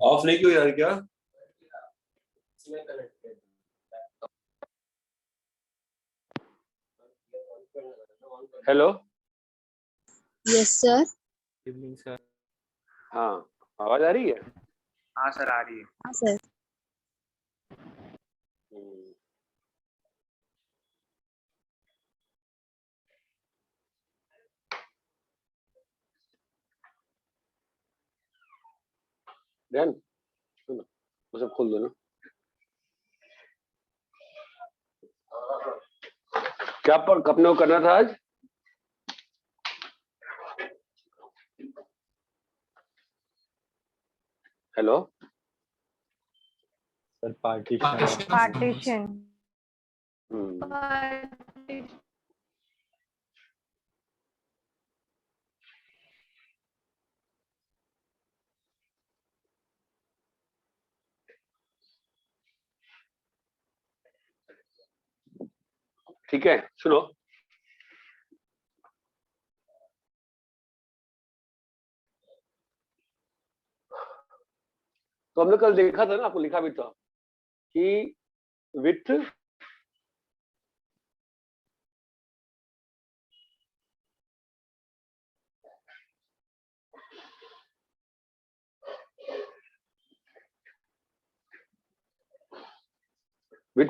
Of नहीं क्यों यार क्या? Hello. Yes sir. Evening sir. हाँ, आवाज आ रही है? हाँ सर आ रही है। हाँ सर। ध्यान सुनो, वो सब खोल दो ना। क्या पर अपने को करना था आज? Hello sir partition. पार्टीशन। ठीक है, सुनो। तो हमने कल देखा था ना, आपको लिखा भी था कि विथ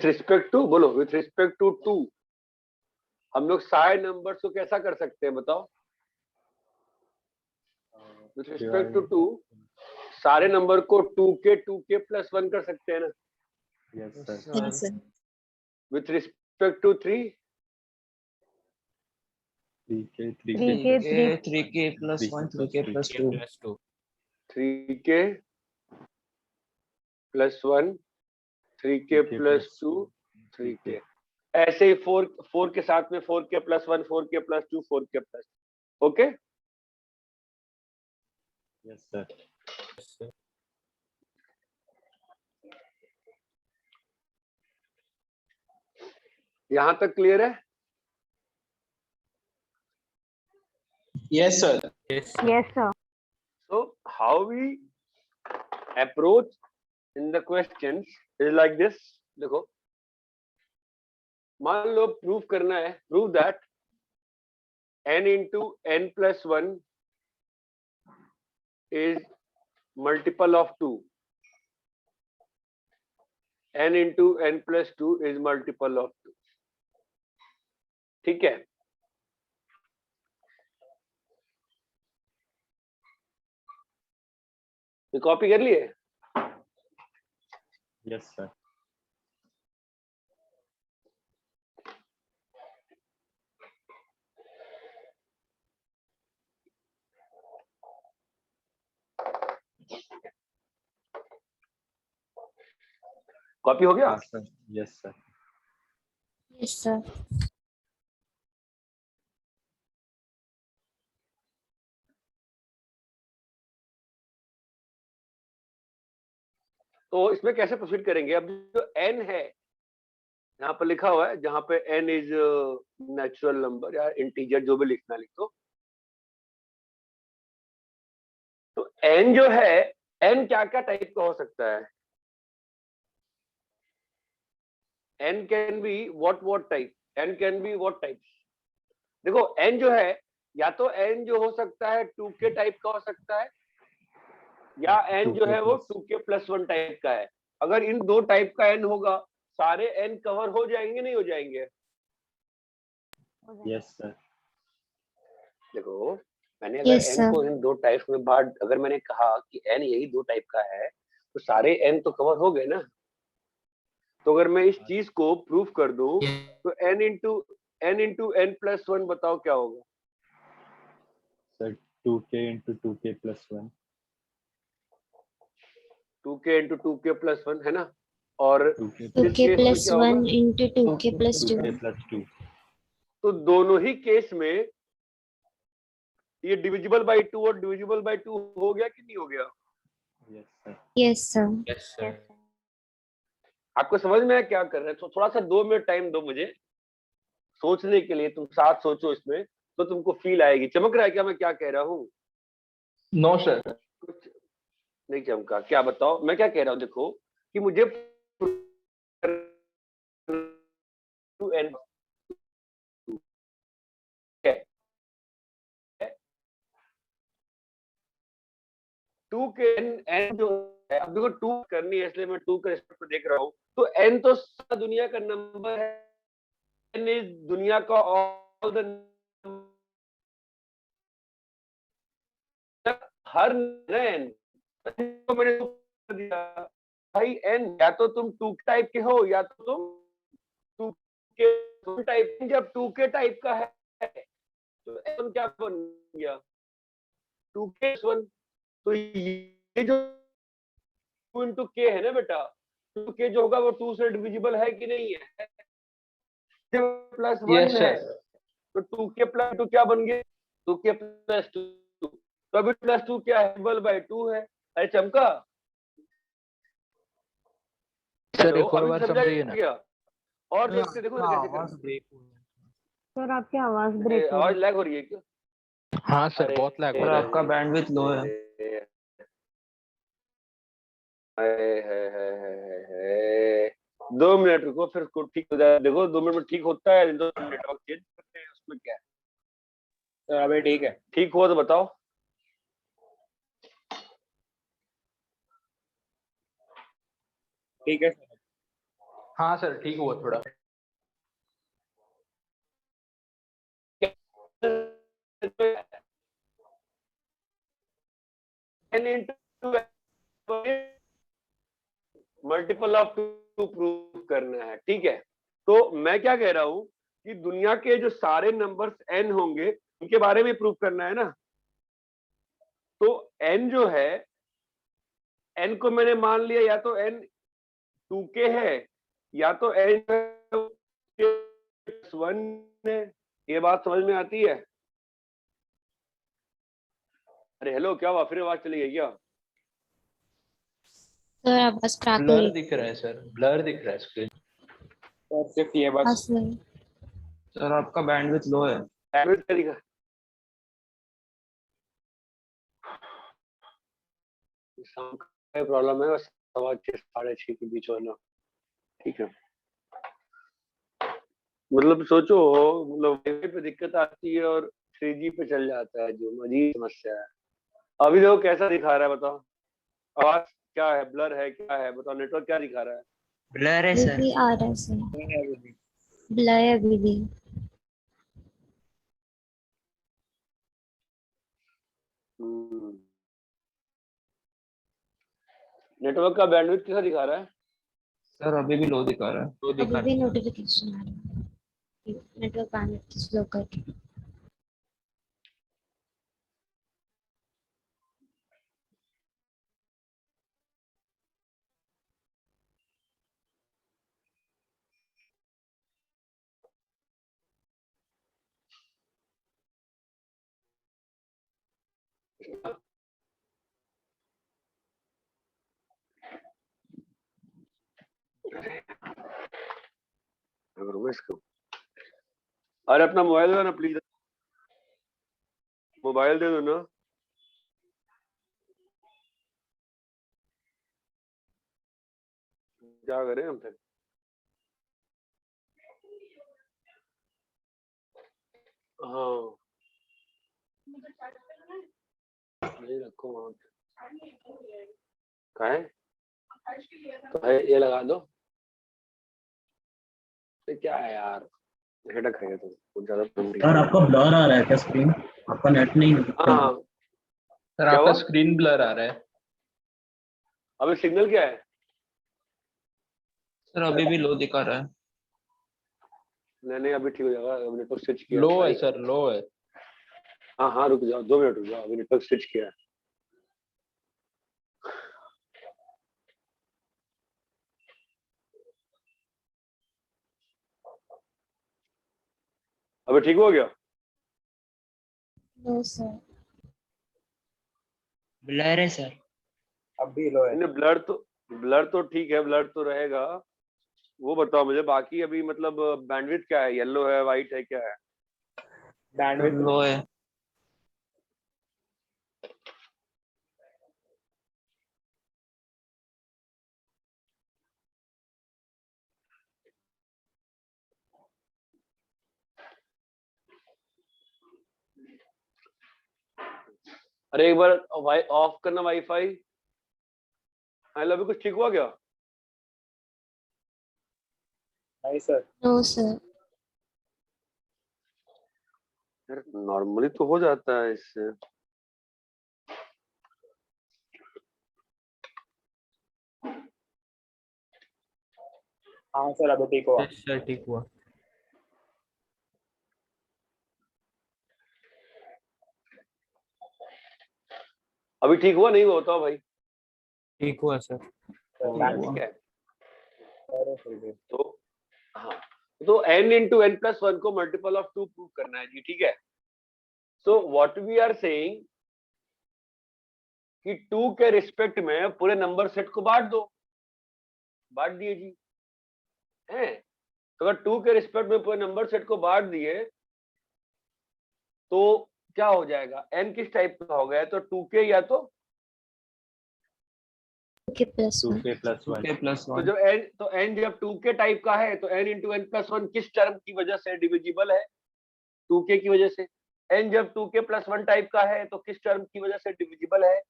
रिस्पेक्ट टू, बोलो, विथ रिस्पेक्ट टू टू हम लोग सारे नंबर्स को कैसा कर सकते हैं बताओ? विथ रिस्पेक्ट टू टू सारे नंबर को 2k प्लस 1 कर सकते हैं ना? Yes yes sir. With respect to 3 3k plus 1 3k plus 2 3k plus 1 3k plus 2 3k। ऐसे ही 4 के साथ में 4k plus 1 4k plus 2 4k plus. Okay yes sir. यहां तक क्लियर है? Yes sir. yes sir. So how we approach in the questions is like this. देखो, मान लो प्रूव करना है, prove that n into n plus 1 is multiple of 2. n into n plus 2 is multiple of 2. ठीक है? तो copy कर लिए? Yes sir. Copy हो गया? Yes sir. Yes sir. तो इसमें कैसे प्रोसीड करेंगे? अब जो n है यहाँ पर लिखा हुआ है, जहां पे n इज नेचुरल नंबर या इंटीजर, जो भी लिखना लिख दो। तो n जो है, n क्या क्या टाइप का हो सकता है? n can be what type? n can be what type? देखो n जो है, या तो n जो हो सकता है 2k टाइप का हो सकता है, या n जो है वो 2k प्लस 1 टाइप का है। अगर इन दो टाइप का n होगा, सारे n कवर हो जाएंगे नहीं हो जाएंगे? Yes sir. देखो, मैंने अगर Yes, n sir. को इन दो टाइप्स में बांट, अगर मैंने कहा कि n यही दो टाइप का है, तो सारे n तो कवर हो गए ना। तो अगर मैं इस चीज को प्रूफ कर दूं, तो n n प्लस 1 बताओ क्या होगा? Sir 2k into 2k plus 1 2k into 2k plus 1 है ना? और 2k इस 2k केस में plus क्या होगा? 1 into 2k plus 2. 2k plus 2 तो दोनों ही केस में ये डिविजिबल बाय 2 और डिविजिबल बाय 2 हो गया कि नहीं हो गया? Yes sir. Yes, sir. Yes sir. आपको समझ में है क्या कर रहे हैं? तो थोड़ा सा 2 मिनट टाइम दो मुझे सोचने के लिए, तुम साथ सोचो इसमें, तो तुमको फील आएगी। चमक रहा है क्या मैं क्या कह रहा हूँ? No sir. कुछ नहीं चमका, क्या बताओ? मैं क्या कह रहा हूँ, देखो कि मुझे टू एन टू के एन जो है, अब देखो टू करनी है इसलिए मैं टू के रेस्पेक्ट में देख रहा हूँ, तो एन तो सारा दुनिया का नंबर है, एन इज दुनिया का ऑल द हर एन तो मैंने कर दिया भाई। एन या तो तुम टू टाइप के हो या तो तुम टू के टाइप, जब टू के टाइप का है तो एन क्या बन गया, टू के वन। तो ये जो टू इंटू के है ना बेटा, टू के जो होगा वो टू से डिविजिबल है कि नहीं है, प्लस यस वन है, सर। तो टू के प्लस टू क्या बन गया, टू के प्लस टू, तो अभी प्लस टू क्या है, डबल बाई टू है। अरे चमका, सर हेलो, एक और अभी बार समझा समझाइए ना। गया? और देखते देखो ना कैसे आवाज करना। ब्रेक हो रही सर आपकी आवाज ब्रेक हो आवाज रही लैग हो रही है क्या? हाँ सर अरे बहुत लैग है। हो सर रहा है। आपका बैंडविड्थ लो है। है। 2 मिनट रुको, फिर उसको ठीक हो जाए। देखो 2 मिनट में ठीक होता है, तो नेटवर्क चेंज करते हैं, उसमें क्या है। सर अभी ठीक है। ठीक हुआ तो बताओ। ठीक है सर। हाँ सर ठीक हुआ थोड़ा। मल्टीपल ऑफ टू प्रूव करना है, ठीक है। तो मैं क्या कह रहा हूं कि दुनिया के जो सारे नंबर्स एन होंगे उनके बारे में प्रूव करना है ना। तो एन जो है, एन को मैंने मान लिया या तो एन टू के है या तो एन वन है। ये बात समझ में आती है? अरे हेलो, क्या हुआ, फिर आवाज चली गई क्या? सर आवाज क्रैक हो ब्लर रही दिख रहा है सर, ब्लर दिख रहा है स्क्रीन। सर सिर्फ ये है। बस। सर सर आपका बैंडविड्थ लो है। एवरेज तरीका शाम का प्रॉब्लम है, बस 6:15 6:30 के बीच होना, ठीक है। मतलब सोचो, मतलब वाईफाई पे दिक्कत आती है और 3G पे चल जाता है, जो अजीब समस्या है। अभी देखो कैसा दिखा रहा है, बताओ आवाज क्या है, ब्लर है, क्या है बताओ, नेटवर्क क्या दिखा रहा है? ब्लर है अभी सर। भी आ रहा है सर, ब्लर है अभी भी। नेटवर्क का बैंडविड्थ कैसा दिखा रहा है? सर अभी भी लो दिखा रहा है। लो अभी दिखा भी नोटिफिकेशन आ रहा है, नेटवर्क बैंडविड्थ स्लो करके। इसको, अरे अपना मोबाइल दो ना प्लीज, मोबाइल दे दो ना। क्या करें हम फिर? हाँ ये रखो वहां पे। का है? तो है, ये लगा दो। ये क्या है यार, हेडक है तो कुछ ज्यादा फोन सर आपका ब्लर आ रहा है क्या स्क्रीन? आपका नेट नहीं है क्या? हाँ सर क्या आपका हुआ? स्क्रीन ब्लर आ रहा है। अबे सिग्नल क्या है? सर अभी भी लो दिखा रहा है। नहीं नहीं अभी ठीक हो जाएगा, अभी नेटवर्क स्विच किया लो है भाई। सर, लो है। हाँ हाँ रुक जाओ, 2 मिनट रुक जाओ, अभी नेटवर्क स्विच किया है। अभी ठीक हो गया? नो सर, ब्लर है सर। अभी लो है। नहीं ब्लर तो ठीक है, ब्लर तो रहेगा। वो बताओ मुझे बाकी, अभी मतलब बैंडविड्थ क्या है, येलो है, व्हाइट है, क्या है? बैंडविड्थ लो है। अरे एक बार ऑफ करना वाईफाई। हेलो, अभी कुछ ठीक हुआ क्या? नहीं सर। No sir. नॉर्मली तो हो जाता है इससे। हाँ सर अभी ठीक हुआ। सर ठीक हुआ। अभी ठीक हुआ नहीं हुआ बताओ भाई। ठीक हुआ सर। ठीक है, तो हाँ, तो n into n plus one को मल्टीपल ऑफ 2 प्रूव करना है जी, ठीक है। So what we are saying कि 2 के रिस्पेक्ट में पूरे नंबर सेट को बांट दो, बांट दिए जी हैं। तो अगर 2 के रिस्पेक्ट में पूरे नंबर सेट को बांट दिए तो क्या हो जाएगा, n किस टाइप का हो गया, तो 2k या तो के plus 2k plus 1. 2k plus तो 1 जब n जब 2k टाइप का है तो n into n plus one किस टर्म की वजह से डिविजिबल है, 2k की वजह से। n जब 2k प्लस 1 टाइप का है तो किस टर्म की वजह से डिविजिबल है,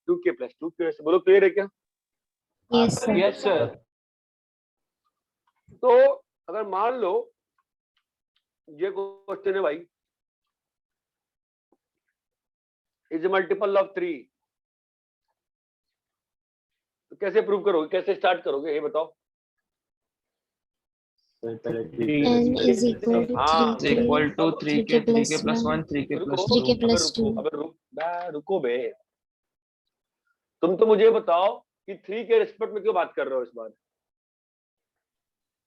2k प्लस 2 की वजह से। बोलो क्लियर है क्या? Yes sir. Yes sir. तो अगर मान लो ये क्वेश्चन है भाई, इज मल्टीपल ऑफ 3, तो कैसे प्रूव करोगे, कैसे स्टार्ट करोगे ये बताओ। So पहले n is equal to हाँ, 3k equal to 3k 3k plus 1 1 3k plus रुको, 2 3k plus 2 रुको बे, तुम तो मुझे बताओ कि 3 के रिस्पेक्ट में क्यों बात कर रहे हो इस बार।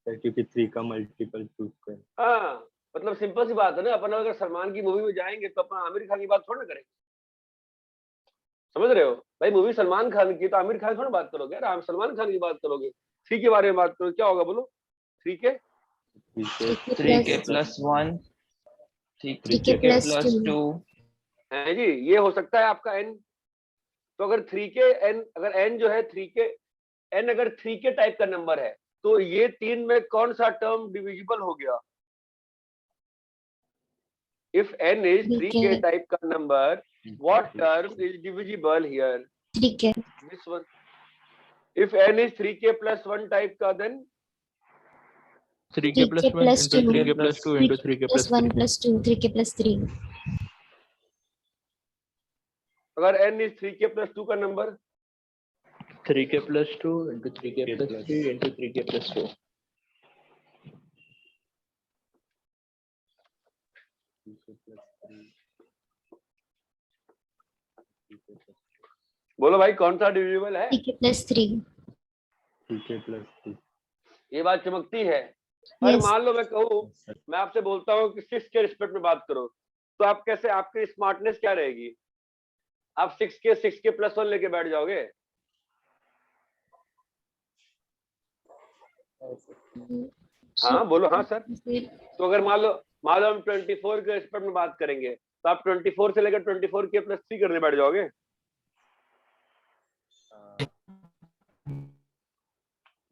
क्योंकि 3 का मल्टीपल प्रूफ कर। हाँ, मतलब सिंपल सी बात है ना, अपन अगर सलमान की मूवी में जाएंगे तो अपन आमिर खान की बात थोड़ा ना करेंगे, समझ रहे हो भाई। मूवी सलमान खान की तो आमिर खान थोड़ा बात करोगे यार, आप सलमान खान की बात करोगे। 3 के बारे में बात करो, क्या होगा बोलो, 3 के 3k plus 1 3k plus 2 है जी, ये हो सकता है आपका n। तो अगर 3k n, अगर n जो है 3k n अगर 3k टाइप का नंबर है तो ये 3 में कौन सा टर्म डिविजिबल हो गया। If n is 3k type का number, what term is divisible here? 3k This one. If n is 3k plus 1 type का, then 3k plus 1 plus into 2 3k plus 2 into 3k plus plus 1 3. plus 2 3k plus 3 अगर n is 3k plus 2 का number, 3k plus 2 into 3k plus 3 into 3k plus 2. बोलो भाई कौन सा divisible है। 3k plus 3 3k plus 2. ये बात चमकती है। पर Yes. मान लो मैं कहूँ, मैं आपसे बोलता हूँ कि 6 के रिस्पेक्ट में बात करो, तो आप कैसे, आपकी स्मार्टनेस क्या रहेगी, आप 6k प्लस 1 लेके बैठ जाओगे। हाँ बोलो हाँ सर। तो अगर मान लो हम 24 के रिस्पेक्ट में बात करेंगे तो आप 24 से लेकर 24k प्लस 3 करने बैठ जाओगे।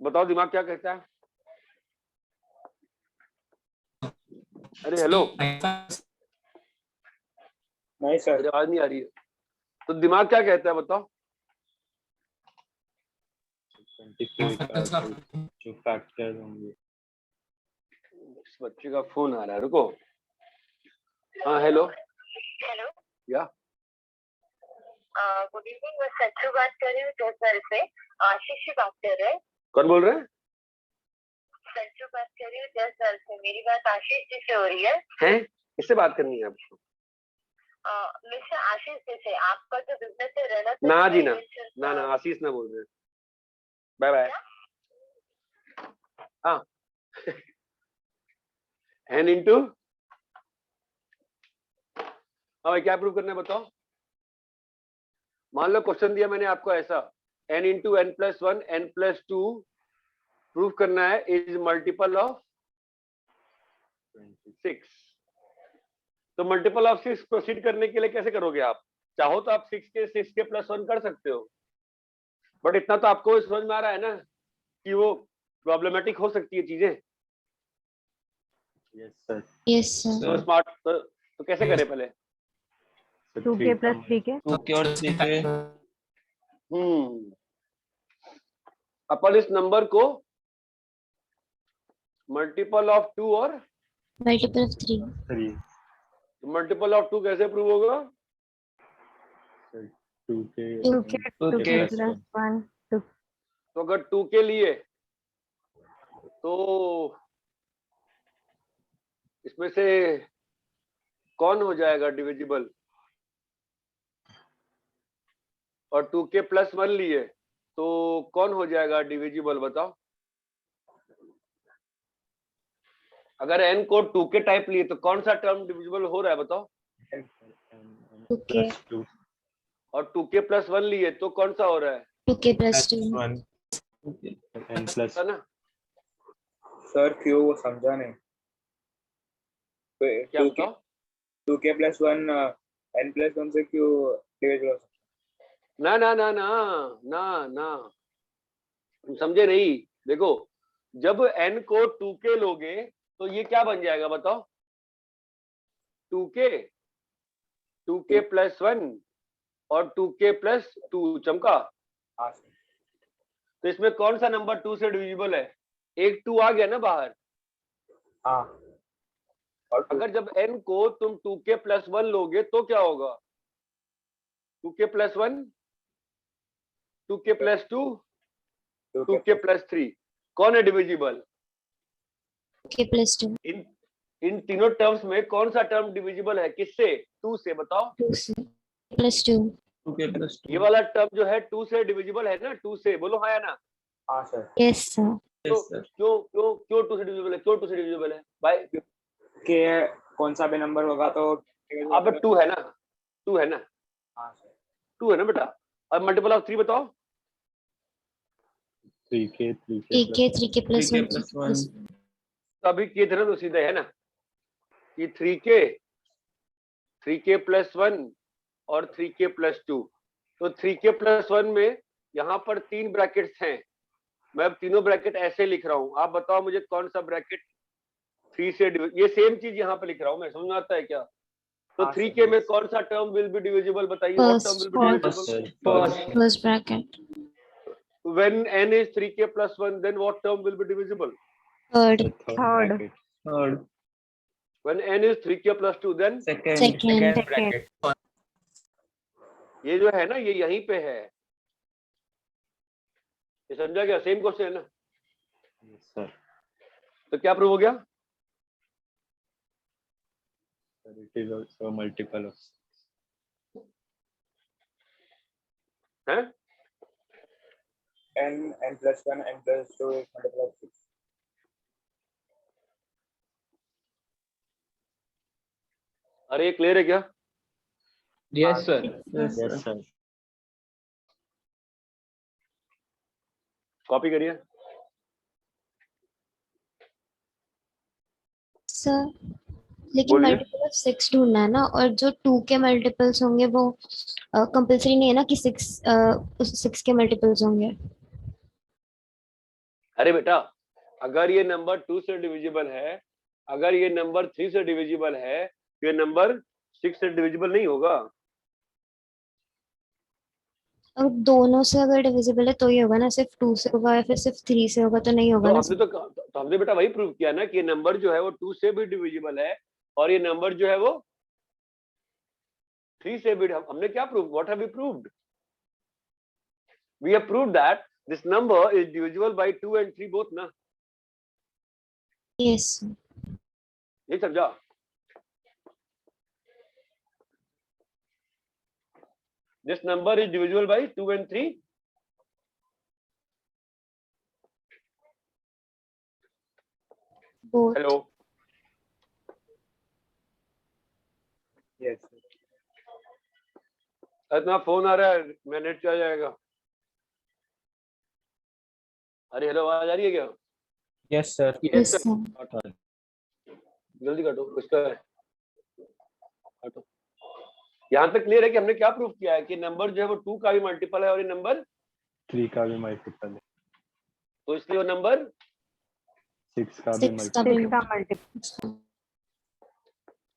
बताओ दिमाग क्या कहता है। अरे हेलो, नहीं सर। मेरी आवाज नहीं आ रही है, तो दिमाग क्या कहता है बताओ। 24 का जो फैक्टर होंगे। इस बच्चे का फोन आ रहा है, रुको। हाँ हेलो हेलो या गुड इवनिंग, मैं संजू बात कर रही हूँ जयसर से। आशीष जी बात कर रहे हैं। कौन बोल रहे हैं? संजू बात कर रही हूँ जयसर से। मेरी बात आशीष जी से हो रही है। हैं? किससे बात करनी है आपको? मिस्टर आशीष जी से। आपका जो बिजनेस है रहना ना जी ना आशीष ना बोल रहे। Bye bye. हाँ n इंटू, हाँ क्या प्रूव करना है बताओ। मान लो क्वेश्चन दिया मैंने आपको ऐसा, n into n plus 1 n plus 2 prove करना है इज मल्टीपल ऑफ 6। तो मल्टीपल ऑफ 6 प्रोसीड करने के लिए कैसे करोगे आप? चाहो तो आप 6k प्लस 1 कर सकते हो, बट इतना तो आपको समझ में आ रहा है ना कि वो प्रॉब्लमेटिक हो सकती है चीजें। Yes sir. Yes sir. तो स्मार्ट तो कैसे करें पहले? So 2k three plus का 3k. 2k और 3k. अपन इस नंबर को मल्टीपल ऑफ 2 और मल्टीपल ऑफ 3. 3. मल्टीपल ऑफ 2 कैसे प्रूव होगा? So 2k 2k and 2k plus plus 1. तो अगर 2 के लिए तो इसमें से कौन हो जाएगा डिविजिबल? और 2k प्लस 1 लिए तो कौन हो जाएगा डिविजिबल? बताओ। अगर n को 2k टाइप लिए तो कौन सा टर्म डिविजिबल हो रहा है? बताओ। Okay. plus 2. और 2k प्लस 1 लिए तो कौन सा हो रहा है? 2k plus 2. 1. Okay. n plus है ना? सर क्यों वो समझा नहीं. क्या बताओ? 2k plus 1 n plus 1 से क्यों डिवाइड हो? ना ना ना ना ना ना, तुम समझे नहीं। देखो, जब n को 2k लोगे तो ये क्या बन जाएगा? बताओ। 2k प्लस 1 और 2k प्लस 2 चमका। हाँ सर. तो इसमें कौन सा नंबर 2 से डिविजिबल है? एक 2 आ गया ना बाहर। हाँ. और अगर जब n को तुम 2k प्लस 1 लोगे तो क्या होगा? 2k plus 1, 2k plus 2, 2k plus 3। कौन है डिविजिबल? 2k plus 2. इन तीनों टर्म्स में कौन सा टर्म डिविजिबल है? किससे? 2 से। बताओ। 2 से. plus 2. 2k plus 2. ये वाला टर्म जो है 2 से डिविजिबल है ना? 2 से बोलो हाँ या ना? हाँ sir. Yes sir. Yes, sir. क्यों क्यों क्यों 2 से डिविजिबल है? क्यों 2 से डिविजिबल है भाई? के कौन सा भी नंबर होगा तो अब 2 है ना? 2 है ना? हाँ सर. 2 है ना बेटा? अब मल्टीपल ऑफ 3 बताओ। 3k 3k plus 3k 1. plus 1. तो अभी किए थे ना तो सीधे है ना कि 3k प्लस 1 और 3k प्लस 2। तो 3k प्लस 1 में यहाँ पर 3 ब्रैकेट्स हैं। मैं अब तीनों ब्रैकेट ऐसे लिख रहा हूँ। आप बताओ मुझे कौन सा ब्रैकेट 3 से ये सेम चीज यहाँ पे लिख रहा हूँ मैं। समझ में आता है क्या? तो 3k में कौन सा टर्म विल बी डिविजिबल? बताइए। What term will be divisible? First bracket. When n is 3k plus 1, then what term will be divisible? Third. Third. Third. When n is 3k plus 2, then Second. bracket. ये जो है ना ये यहीं पे है। ये समझा क्या? सेम क्वेश्चन है ना? Yes, sir. तो क्या प्रूव हो गया? Sir, it is also multiple of 6. हैं? n plus 1 n plus 2 is multiple of 6. अरे ये क्लियर है क्या? Yes, sir. Yes, Yes, sir. sir. Copy करिए। Sir. लेकिन बोलिए। मल्टीपल ऑफ 6 ढूंढना है ना, और जो 2 के मल्टीपल्स होंगे वो कंपलसरी नहीं है ना कि 6 के मल्टीपल्स होंगे। अरे बेटा, अगर ये नंबर 2 से डिविजिबल है, अगर ये नंबर 3 से डिविजिबल है, तो ये नंबर 6 से डिविजिबल नहीं होगा। और दोनों से अगर डिविजिबल है तो ही होगा ना, सिर्फ 2 से होगा या फिर सिर्फ 3 से होगा तो नहीं होगा तो ना। हमने बेटा वही प्रूव किया ना कि ये नंबर जो है वो 2 से भी डिविजिबल है और ये नंबर जो है वो 3 से भी। हमने क्या prove? What have we proved? We have proved that this number is divisible by 2 and 3 both ना। यस। ये समझा? This number is divisible by 2 and 3। Both. Hello, Yes. इतना फोन आ रहा है, मैं नेट चला जाएगा। अरे हेलो, आवाज आ रही है क्या? Yes, sir. Yes sir. जल्दी काटो, किसका है? काटो। यहाँ तक क्लियर है कि हमने क्या प्रूफ किया है कि नंबर जो है वो 2 का भी मल्टीपल है और ये नंबर 3 का भी मल्टीपल है, तो इसलिए वो नंबर 6 का भी 6 का मल्टीपल भी 6 का मल्टीपल।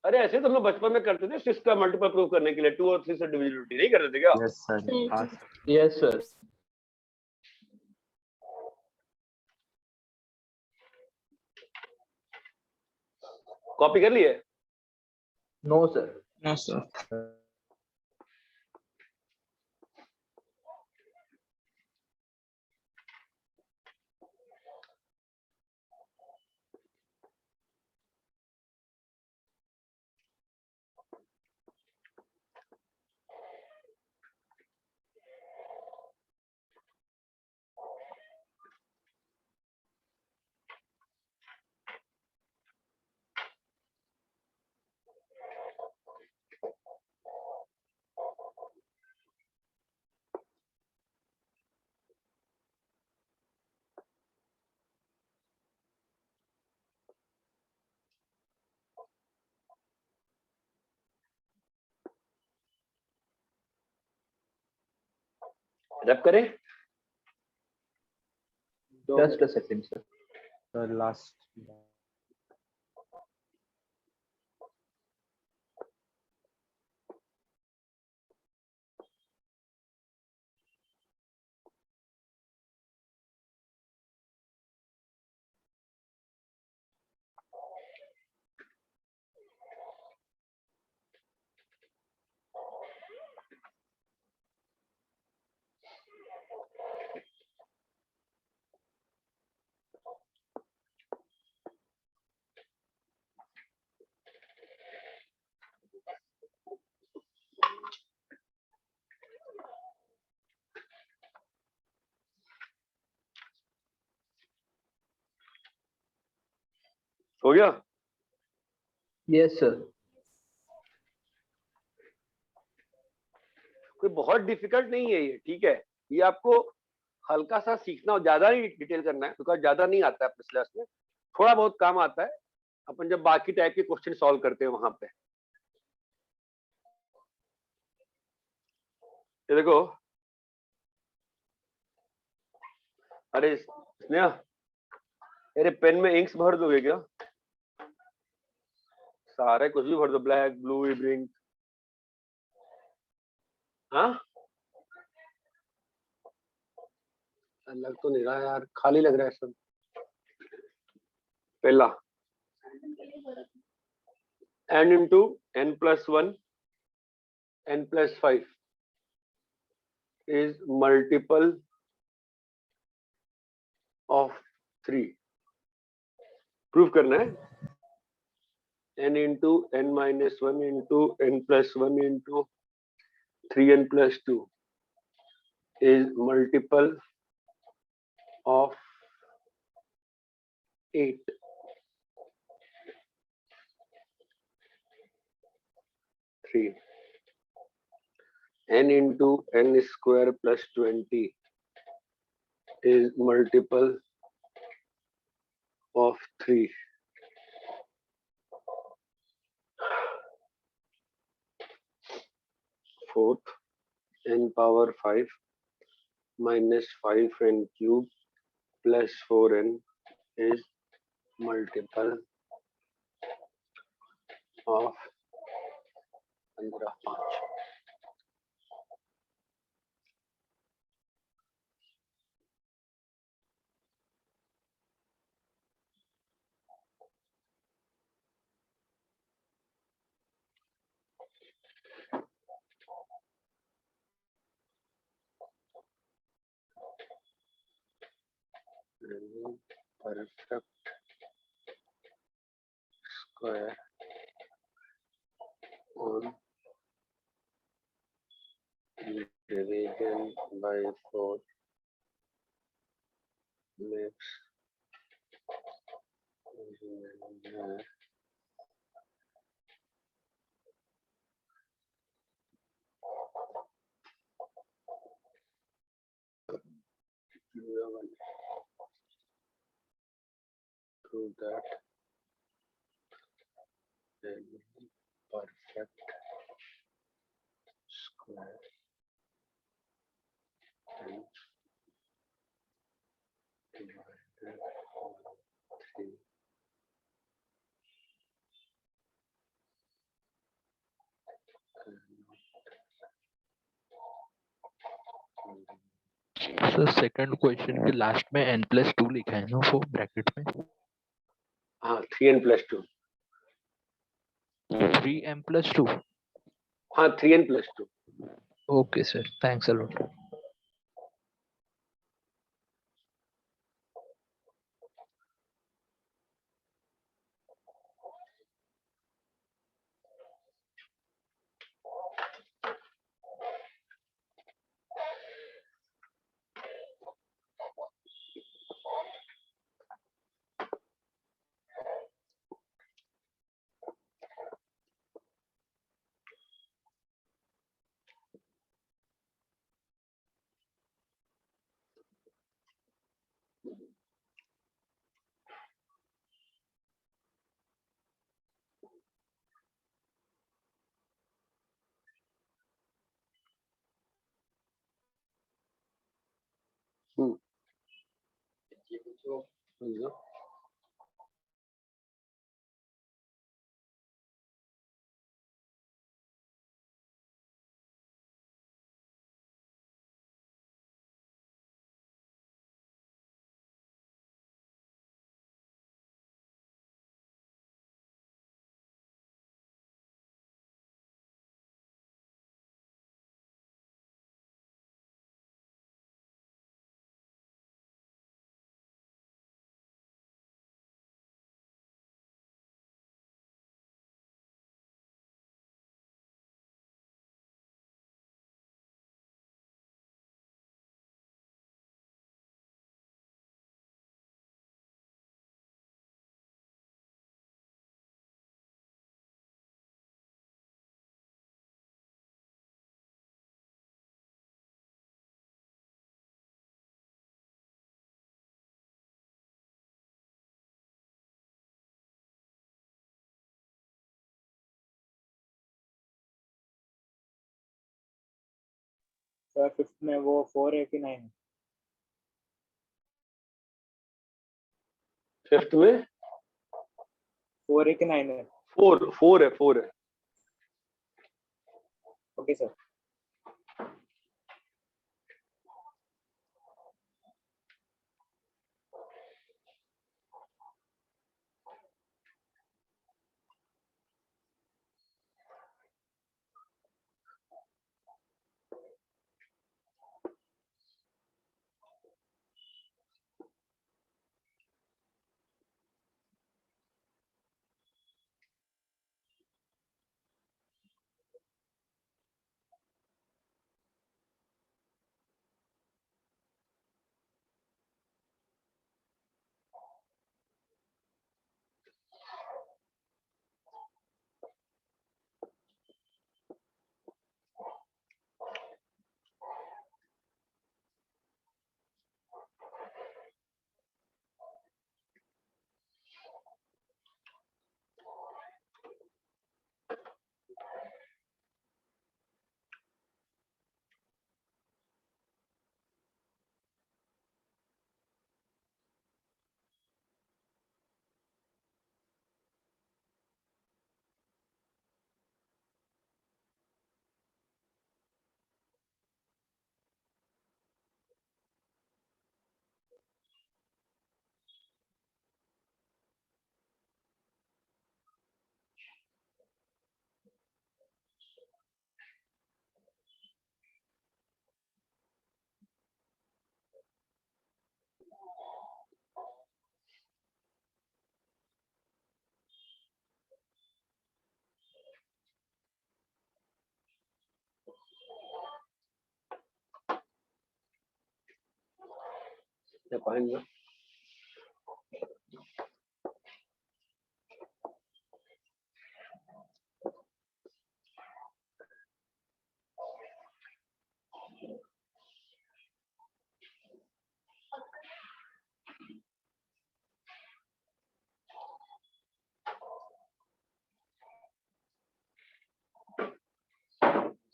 अरे ऐसे तो हम लोग बचपन में करते थे 6 का मल्टीपल प्रूव करने के लिए 2 और 3 से डिविजिबिलिटी नहीं करते थे क्या? Yes, sir. हाँ, sir. Yes, sir. कॉपी कर लिए? No, sir. No, sir. रब करें? Just a second, sir. The last. हो गया? Yes, sir. कोई बहुत डिफिकल्ट नहीं है ये, ठीक है? ये आपको हल्का सा सीखना और ज्यादा नहीं डिटेल करना है, बिकॉज ज्यादा नहीं आता है अपने सिलेबस में, थोड़ा बहुत काम आता है अपन जब बाकी टाइप के क्वेश्चन सॉल्व करते हैं वहां पे। ये देखो, अरे स्नेहा, अरे पेन में इंक्स भर दोगे क्या? सारे कुछ भी भर दो, ब्लैक ब्लू इंक। हाँ, लग तो नहीं रहा यार, खाली लग रहा है सब। पहला n into n+1 n+5 is multiple of 3। Prove करना है। n into n-1 into n+1 into 3n+2 is multiple of 8। n into n square plus 20 is multiple of 3। Fourth, n power 5 minus 5n cube plus 4n is multiple of 15। Perfect square on division by 4 makes through that then perfect square and divided by 3 sir second question के last में n+2 लिखा है ना वो bracket में। हाँ 3n+2, 3m+2। हाँ 3n+2। Okay sir, thanks a lot. Sir fifth में वो 4 है कि 9 है? फिफ्थ में 4 है कि 9 है? 4 है। Okay sir. पाएंगे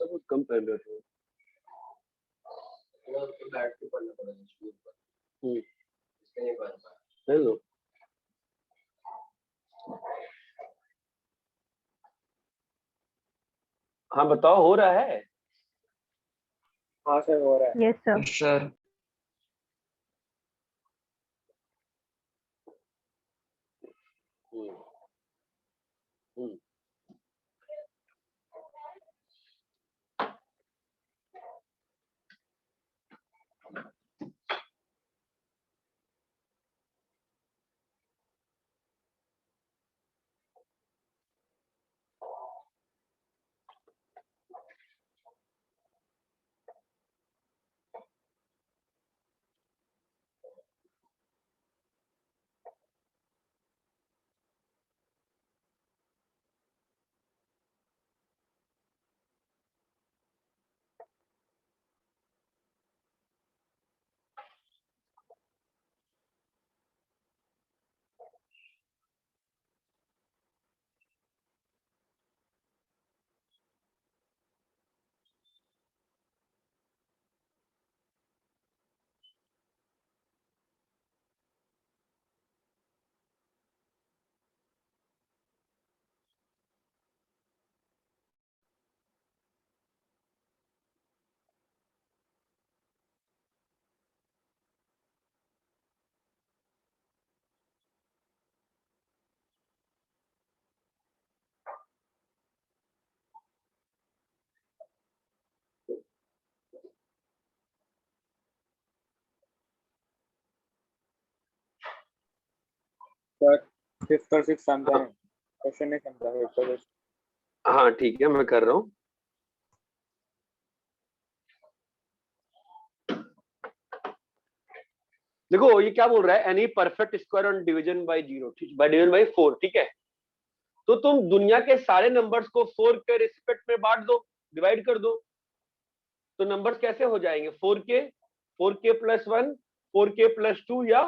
सब कम पहन रहे थे। हेलो हाँ बताओ, हो रहा है। हाँ सर हो रहा है। Yes sir. सर हम्म, हम्म। सर फिफ्थ और सिक्स समझा है, क्वेश्चन नहीं समझा फिफ्थ और सिक्स। हाँ ठीक है, मैं कर रहा हूँ। देखो ये क्या बोल रहा है, any perfect square on division bye 0, by division bye 4, ठीक है। तो तुम दुनिया के सारे नंबर्स को 4 के रिस्पेक्ट में बांट दो, डिवाइड कर दो, तो नंबर्स कैसे हो जाएंगे? 4k प्लस 1, 4k प्लस 2 या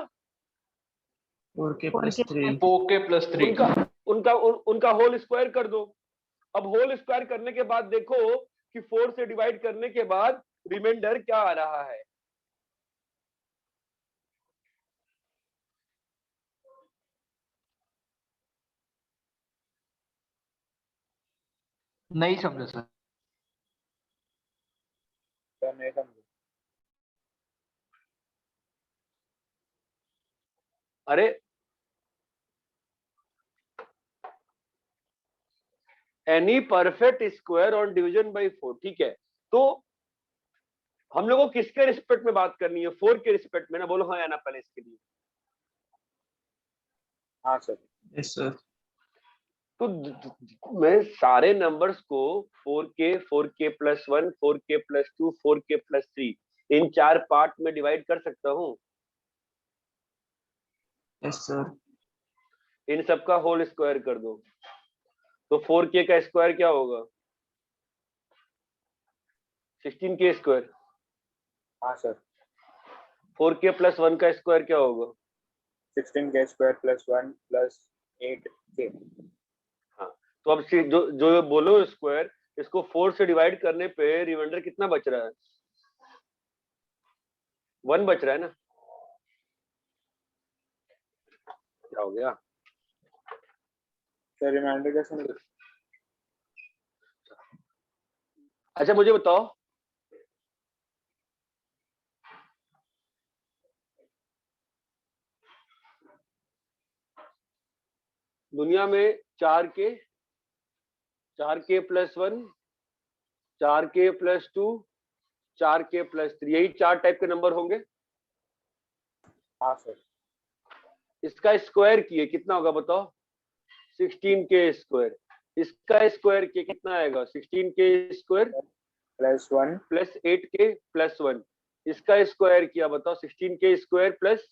4k प्लस 3। 4k plus 3. उनका होल स्क्वायर कर दो। अब होल स्क्वायर करने के बाद देखो कि 4 से डिवाइड करने के बाद रिमाइंडर क्या आ रहा है। नहीं समझा सर. सर नहीं समझा। अरे any perfect square on division bye 4, ठीक है। तो हम लोगों को किसके रिस्पेक्ट में बात करनी है? 4 के रिस्पेक्ट में ना, बोलो हाँ या ना पहले इसके लिए। हाँ सर। Yes sir. तो मैं सारे नंबर्स को 4k plus 1, 4k plus 2, 4k plus 3 इन 4 पार्ट में डिवाइड कर सकता हूँ। Yes sir. इन सबका होल स्क्वायर कर दो, तो 4k का स्क्वायर क्या होगा? 16k square. हाँ सर। 4k प्लस 1 का स्क्वायर क्या होगा? 16k square plus 1 plus 8k। हाँ, तो अब जो बोलो स्क्वायर, इसको 4 से डिवाइड करने पे रिमाइंडर कितना बच रहा है? 1 बच रहा है ना। क्या हो गया? सर रिमाइंडर कैसे मिलेगा? अच्छा मुझे बताओ, दुनिया में 4k plus 1, 4k plus 2, 4k plus 3, यही 4 टाइप के नंबर होंगे। हाँ सर। इसका स्क्वायर किए कितना होगा बताओ? 16k square. इसका स्क्वायर किए कितना आएगा? 16k square plus 1 plus 8k plus 1। इसका स्क्वायर किया बताओ? 16k square plus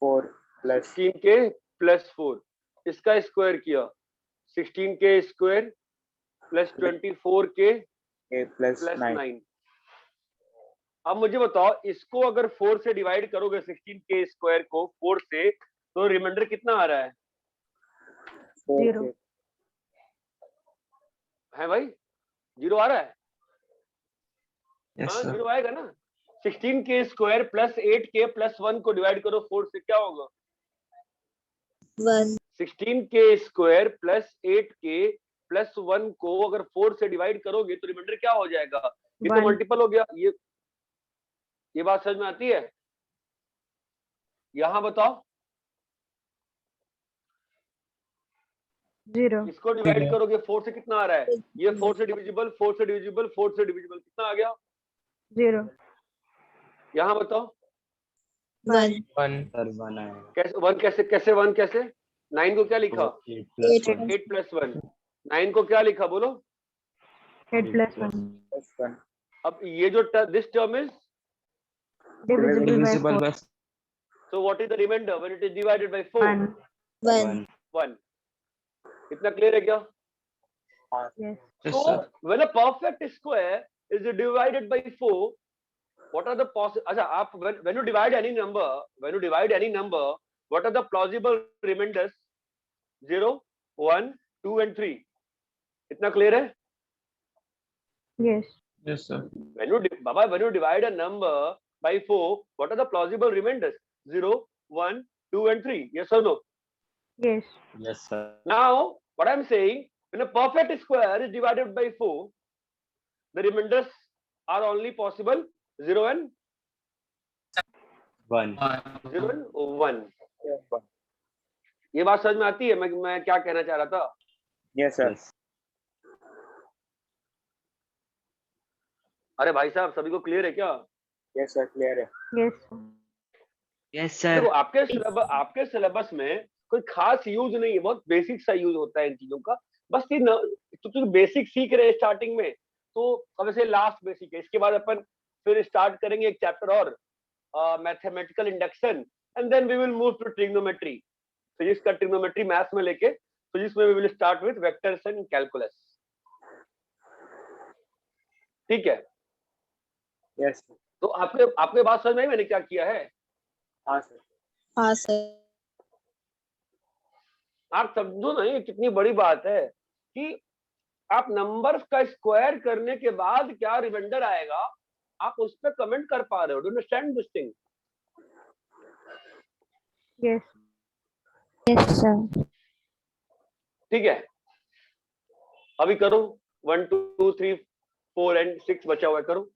4 plus 16k plus 4। इसका स्क्वायर किया 16k square plus 24k plus plus 9। 9। अब मुझे बताओ, इसको अगर 4 से डिवाइड करोगे 16k स्क्वायर को 4 से, तो रिमाइंडर कितना आ रहा है? 4k। है भाई, 0 आ रहा है? यस हाँ सर। 0 आएगा ना। 16k square plus 8k plus 1 को डिवाइड करो 4 से, क्या होगा? 1. 16k square plus 8k plus 1 को अगर 4 से डिवाइड करोगे तो रिमाइंडर क्या हो जाएगा? ये तो 1. मल्टीपल हो गया, ये ये बात समझ में आती है? यहां बताओ, 0 इसको डिवाइड करोगे 4 से, कितना आ रहा है? ये 4 से डिविजिबल, 4 से डिविजिबल, 4 से डिविजिबल, कितना आ गया? 0 यहां बताओ 1 सर 1 आएगा। कैसे 1, कैसे 1 कैसे? 9 को क्या लिखा? 8 + 1 8 + 1। 9 को क्या लिखा बोलो? 8 + 1 Plus 1. अब ये जो this term is, divisible by Divisible 4 by so what is the remainder when it is divided by 4? 1 1 1. इतना क्लियर है क्या? yes yes So sir when a perfect square is divided by 4, what are the possible? अच्छा, आप when you divide any number, what are the plausible remainders? 0, 1, 2 and 3. इतना clear है? yes yes sir when you divide a number by 4, what are the plausible remainders? 0, 1, 2 and 3. Yes or no? yes Yes, sir. Now what I'm saying, when a perfect square is divided by 4, the remainders are only possible 0 and 1. 1. Yes, one. ये बात समझ में आती है मैं क्या कहना चाह रहा था? Yes, sir. Yes. अरे भाई साहब, सभी को क्लियर है क्या? Yes, sir. Clear है. yes yes देखो, sir आपके सिलेबस में कोई खास यूज नहीं है, बहुत बेसिक सा यूज होता है इन चीजों का। बस ये तो बेसिक सीख रहे हैं स्टार्टिंग में, तो अब ऐसे लास्ट बेसिक है। इसके बाद अपन फिर स्टार्ट करेंगे एक चैप्टर और, mathematical induction, and then we will move to trigonometry. Physics का ट्रिग्नोमेट्री मैथ्स में लेके फिजिक्स में we will start with vectors and calculus. ठीक है? Yes. sir. तो आपके बात समझ में आई मैंने क्या किया है? हाँ sir. हाँ सर आप समझो ना, ये कितनी बड़ी बात है कि आप नंबर्स का स्क्वायर करने के बाद क्या रिमाइंडर आएगा, आप उस पर कमेंट कर पा रहे हो। Do you understand this thing? yes yes sir ठीक है, अभी करो 1 2 3 4 एंड 6 बचा हुआ है, करो।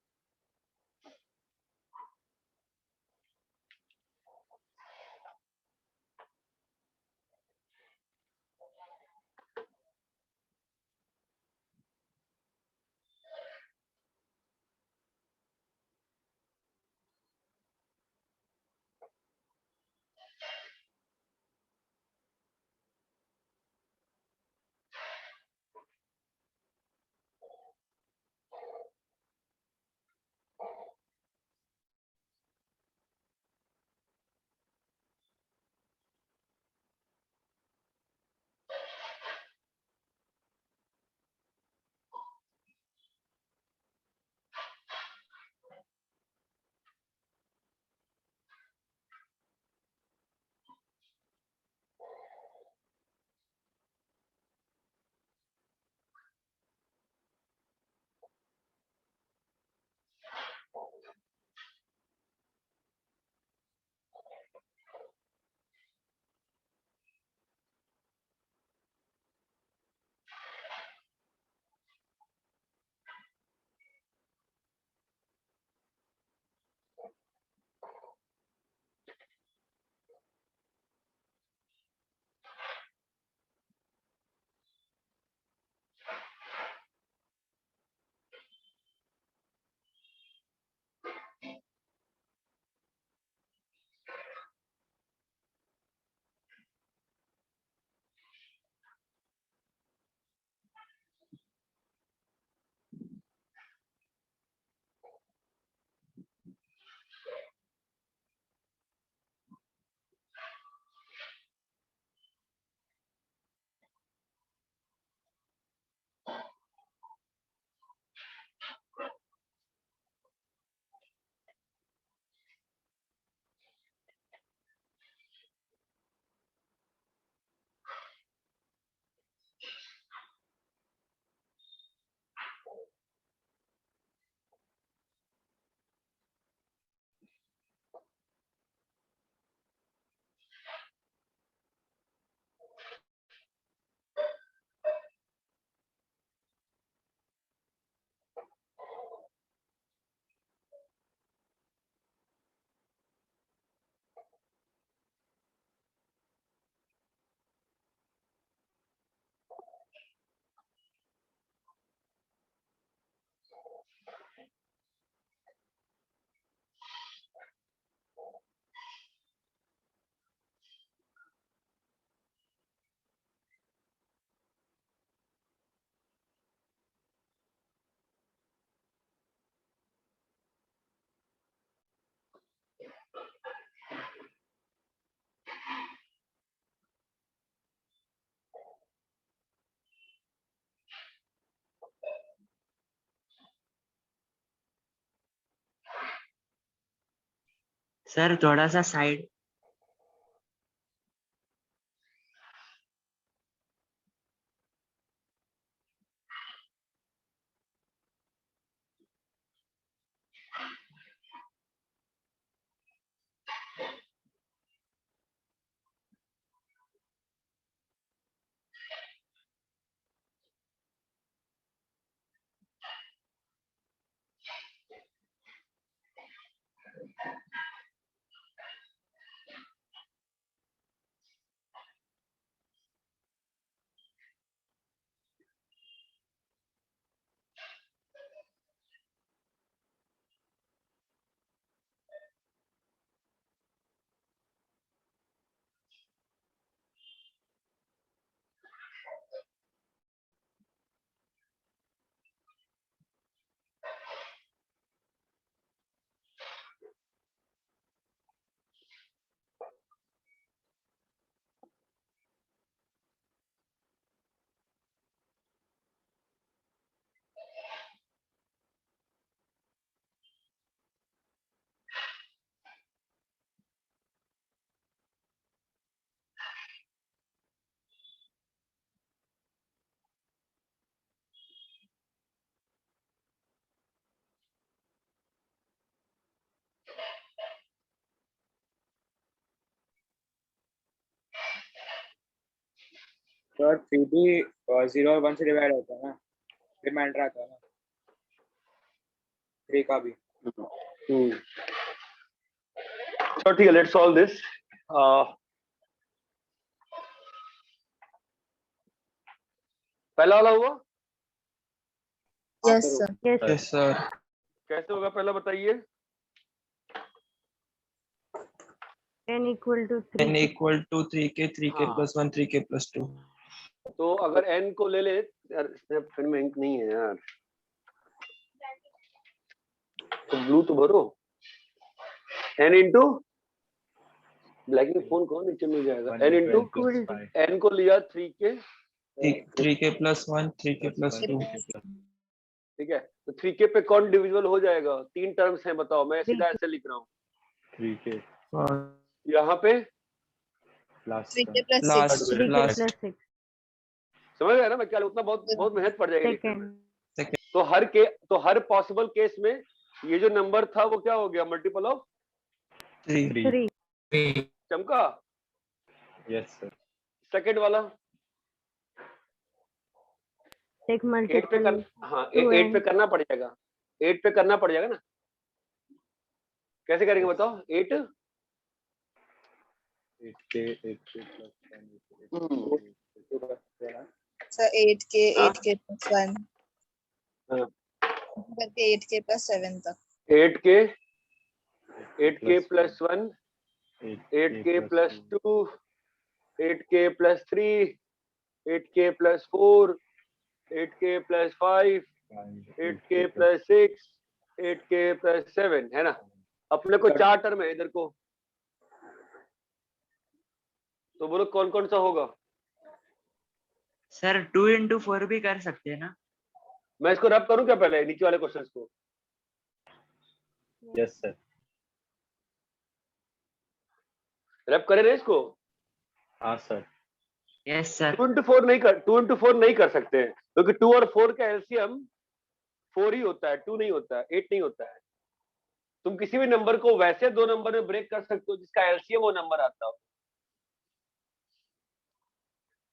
सर थोड़ा सा साइड। सर 3 भी 0 और 1 से डिवाइड होता है ना, रिमाइंडर आता है ना 3 का भी। तो ठीक है, लेट्स सॉल्व दिस। पहला वाला हुआ Yes, sir. Yes. Yes, sir. कैसे होगा, पहला बताइए। N equal to 3. n equal to 3k, 3k हाँ। plus 1, 3k plus 2. तो अगर n को ले ले यार, इसमें पेन में इंक नहीं है यार, तो ब्लू तो भरो। n इंटू ब्लैक में फोन कौन नीचे मिल जाएगा, n into Equal to n को लिया 3k, 3k plus 1, 3k plus 2. ठीक है। तो 3k पे कौन डिविजिबल हो जाएगा, 3 टर्म्स हैं, बताओ। मैं सीधा ऐसे लिख रहा हूँ, 3k यहाँ पे plus 3k plus 6. Last, 3k last. plus 6. समझ गए ना मैं क्या, उतना बहुत बहुत मेहनत पड़ जाएगी लिखने में। Second. तो हर पॉसिबल केस में ये जो नंबर था वो क्या हो गया, मल्टीपल ऑफ 3. 3. चमका। Yes, sir. सेकंड वाला Take 8 पे multiple. कर, हाँ 2n. 8 पे करना पड़ेगा, 8 पे करना पड़ जाएगा ना। कैसे करेंगे बताओ, 8 8k plus 1. So 8k, हाँ? 8k plus 1. हाँ। करके 8k plus 7 तक. 8k plus 1, 8k plus 2, 8k plus 3, 8k plus 4, 8k plus 5, 8k plus 6, 8k plus 7, है ना। अपने को 4 टर्म है इधर को, तो बोलो कौन कौन सा होगा। सर 2 into 4 भी कर सकते हैं ना। मैं इसको रब करूं क्या पहले नीचे वाले क्वेश्चंस को। Yes, sir. रब करे ना इसको। हाँ सर। Yes sir. 2 into 4 नहीं कर सकते हैं, क्योंकि 2 और 4 का एलसीएम 4 ही होता है, 2 नहीं होता है, 8 नहीं होता है। तुम किसी भी नंबर को वैसे 2 नंबर में ब्रेक कर सकते हो जिसका एलसीएम वो नंबर आता हो।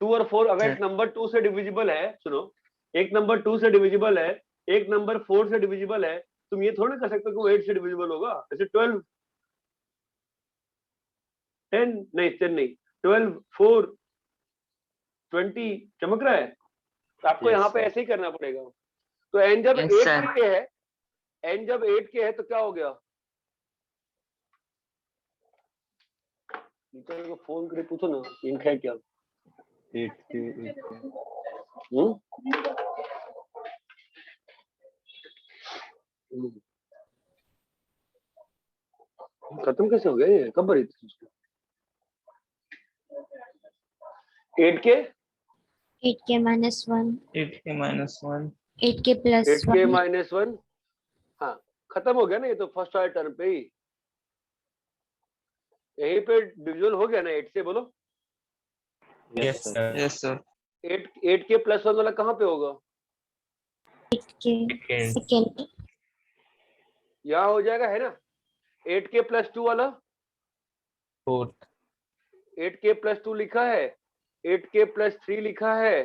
2 और 4 अगर एक नंबर 2 से डिविजिबल है, सुनो, एक नंबर 2 से डिविजिबल है, एक नंबर 4 से डिविजिबल है, तुम ये थोड़ा कर सकते हो कि वो 8 से डिविजिबल होगा। जैसे 12 10 नहीं 10 नहीं 12 4 20 चमक रहा है, तो आपको Yes, यहाँ पे sir. ऐसे ही करना पड़ेगा। तो n जब Yes, 8 sir. के है, n जब 8 के है तो क्या हो गया, टीचर को फोन करके पूछो ना इंक है क्या। 8k खत्म कैसे हो गया ये, कब भरी थी 8k 8k minus 1, 8k minus 1. 8k plus 8k 1. -1, हाँ खत्म हो गया ना ये तो फर्स्ट वाले टर्म पे ही। यहीं पे डिविजुअल हो गया ना 8 से, बोलो। Yes, sir. Yes, sir. 8 के प्लस 1 वाला कहाँ पे होगा? 8 के सेकंड यहाँ हो जाएगा, है ना? 8 के प्लस 2 वाला 4th 8 के प्लस 2 लिखा है, 8 के प्लस 3 लिखा है,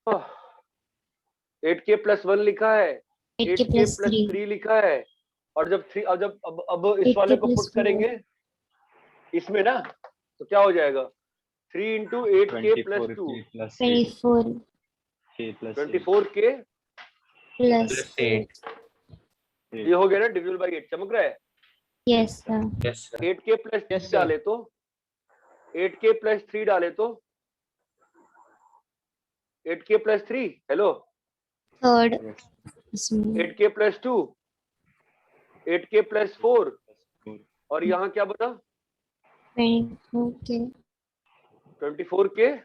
8 के प्लस 1 लिखा है, 8 8 के के प्लस प्लस 3 3 लिखा है। और जब 3 अब इस 8 वाले के को plus पुट करेंगे इसमें ना, तो क्या हो जाएगा? 3 into 8 के plus 24 2, K plus 24 K plus 24 के, प्लस 8 ये हो गया ना डिविजल बाई 8, चमक रहा है? Yes sir. yes sir 8 के प्लस 3 डाले तो 8 के प्लस 3 डाले तो 8 के प्लस 3, हेलो, थर्ड Yes. इसमें 8 के प्लस 2, 8 के प्लस 4, 4. और यहाँ क्या बना? 24 के 24 के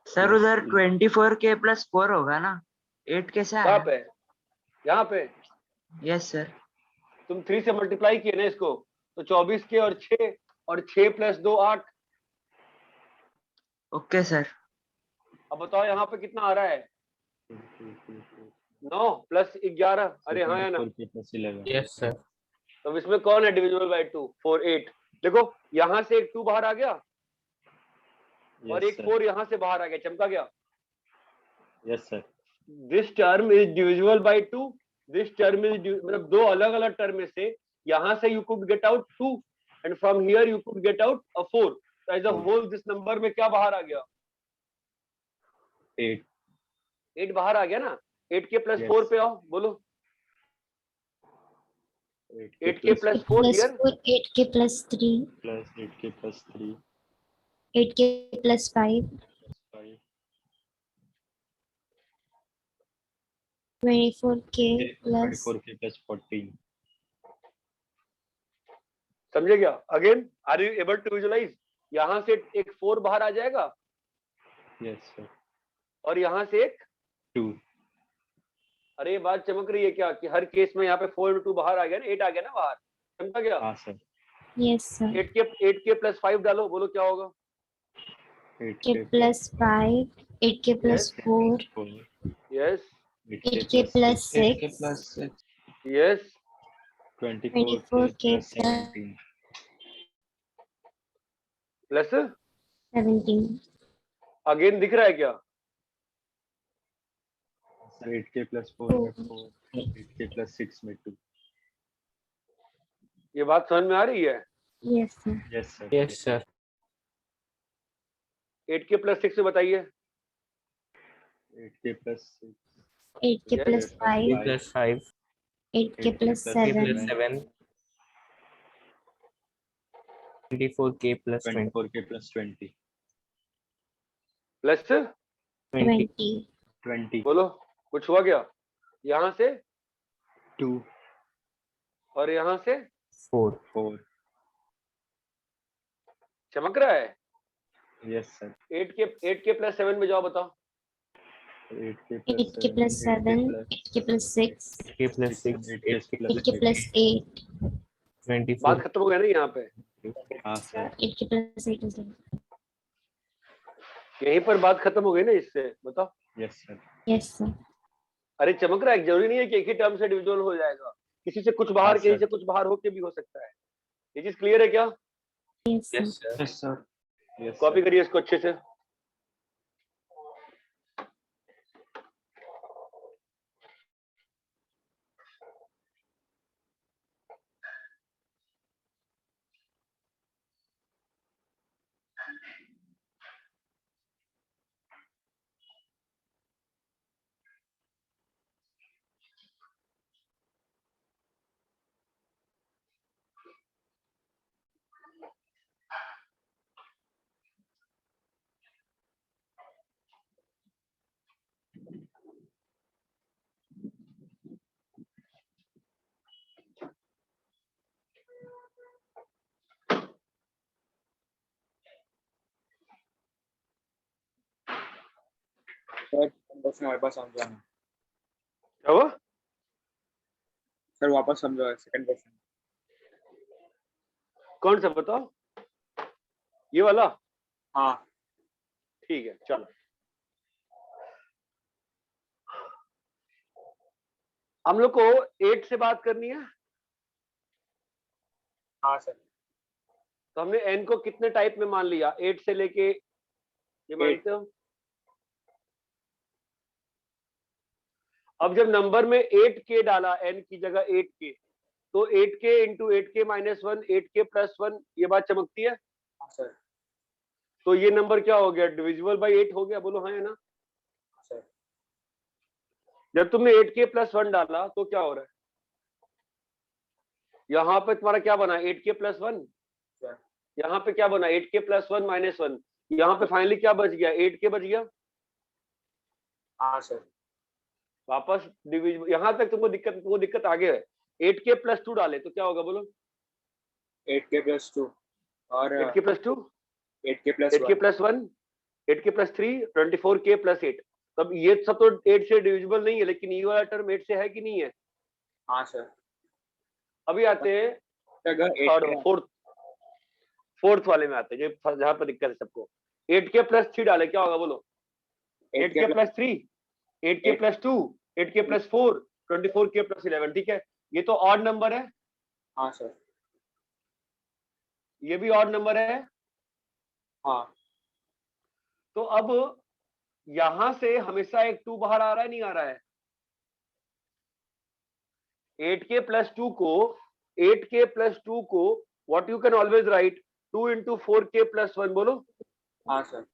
सर उधर 24 के प्लस 4 होगा ना, 8 कैसे कहाँ आया? पे? यहाँ पे यस सर। तुम 3 से मल्टीप्लाई किए ना इसको, तो 24 के और 6, और 6 प्लस 2 8। Okay sir. अब बताओ यहाँ पे कितना आ रहा है? 9 प्लस 11, अरे हाँ या ना? 4 K plus 11. yes sir तो इसमें कौन है डिविजिबल बाय 2? 4 8। देखो यहाँ से एक 2 बाहर आ गया, और Yes, एक sir. 4 यहाँ से बाहर आ गया, चमका गया। Yes, sir. This term is divisible by 2, this term is, मतलब दो अलग अलग टर्म में से यहाँ से you could get out 2, and from here you could get out a 4। तो as a whole this number में क्या बाहर आ गया? 8. 8 बाहर आ गया ना। 8 के प्लस Yes. 4 पे आओ, बोलो। 8 के प्लस 4 प्लस हियर, 4 8 के प्लस 3 plus 8 K plus 3 8 के प्लस 5 plus 5. 24 के प्लस 24 K plus 14. समझे क्या? Again are you able to visualise? यहाँ से एक 4 बाहर आ जाएगा, Yes, sir. और यहाँ से एक, 2. अरे ये बात चमक रही है क्या कि हर केस में यहाँ पे 4 2 बाहर आ गया ना, 8 आ गया ना बाहर, समझा क्या? हाँ sir. Yes sir. 8 के प्लस 5 डालो, बोलो क्या होगा? 8 के K प्लस 5 8 के प्लस 4 4. यस 8 के प्लस 8 के 6 plus 6। Yes 24 K plus plus 17. Plus 17 again दिख रहा है क्या? Sir, 8 K plus 4 में 4. 8 K plus 6 में 2. ये बात समझ में आ रही है? Yes sir. Yes, sir. yes sir 8 के प्लस 6 से बताइए। 8 K plus 6. 8 के Yes. प्लस 5 plus 5 8 के plus 3 7 plus 7 24K plus 20 24 K plus 20. Plus 20 20 20. बोलो, कुछ हुआ क्या? यहाँ से 2. और यहाँ से 4 4. चमक रहा है? Yes, sir. 8 के प्लस 7 में जाओ, बताओ। 8 K 8 के प्लस 7 8 के plus 6 K plus 6 8 K 8 plus के प्लस 8 बात 24 खत्म हो गया ना यहाँ पे? 8. हाँ sir. 8 के प्लस 8 is यहीं पर बात खत्म हो गई ना इससे, बताओ। Yes, sir. Yes sir. अरे चमक रहा है, जरूरी नहीं है कि एक ही टर्म से डिविजुअल हो जाएगा, किसी से कुछ बाहर, हाँ, किसी सर। से कुछ बाहर होके भी हो सकता है। ये चीज क्लियर है क्या? Yes sir. yes sir yes sir. Yes, copy sir. करिए इसको अच्छे से। सर क्वेश्चन वापस समझो। क्या हुआ? सर वापस समझो सेकंड क्वेश्चन। कौन सा बताओ? ये वाला? हाँ ठीक है चलो। हम लोग को 8 से बात करनी है। हाँ सर। तो हमने n को कितने टाइप में मान लिया? 8 से लेके ये मानते हो? अब जब नंबर में 8k डाला n की जगह 8k, तो 8k into 8k minus 1, 8k plus 1, ये बात चमकती है? हाँ सर। तो ये नंबर क्या हो गया? डिविजिबल बाई 8 हो गया, बोलो हाँ या ना? सर। जब तुमने 8k प्लस 1 डाला तो क्या हो रहा है? यहाँ पे तुम्हारा क्या बना? 8k plus 1। सर। यहाँ पे क्या बना? 8k plus 1 minus 1। यहाँ पे फाइनली क्या बच गया? 8k बच गया। हाँ सर। वापस डिविजन, यहाँ तक तुमको दिक्कत आगे है। 8k प्लस 2 डाले तो क्या होगा बोलो? 8k प्लस 2 और 8k plus 2, 8k plus 8k plus 1, 8k plus 3, 24k plus 8। तब ये सब तो 8 से डिविजिबल नहीं है, लेकिन ये वाला टर्म 8 से है कि नहीं है? हाँ सर। अभी आते हैं अगर फोर्थ वाले में आते हैं, जो जहां पर दिक्कत है सबको। 8k प्लस 3 डाले क्या होगा बोलो? 8k plus 3, 8k plus 2, 8k plus 4, 24k plus 11। ठीक है, ये तो ऑड नंबर है। हाँ सर। ये भी ऑड नंबर है। हाँ। तो अब यहां से हमेशा एक 2 बाहर आ रहा है, नहीं आ रहा है? 8k प्लस 2 को 8k प्लस 2 को what you can always right 2 into 4k plus 1, बोलो। हाँ सर।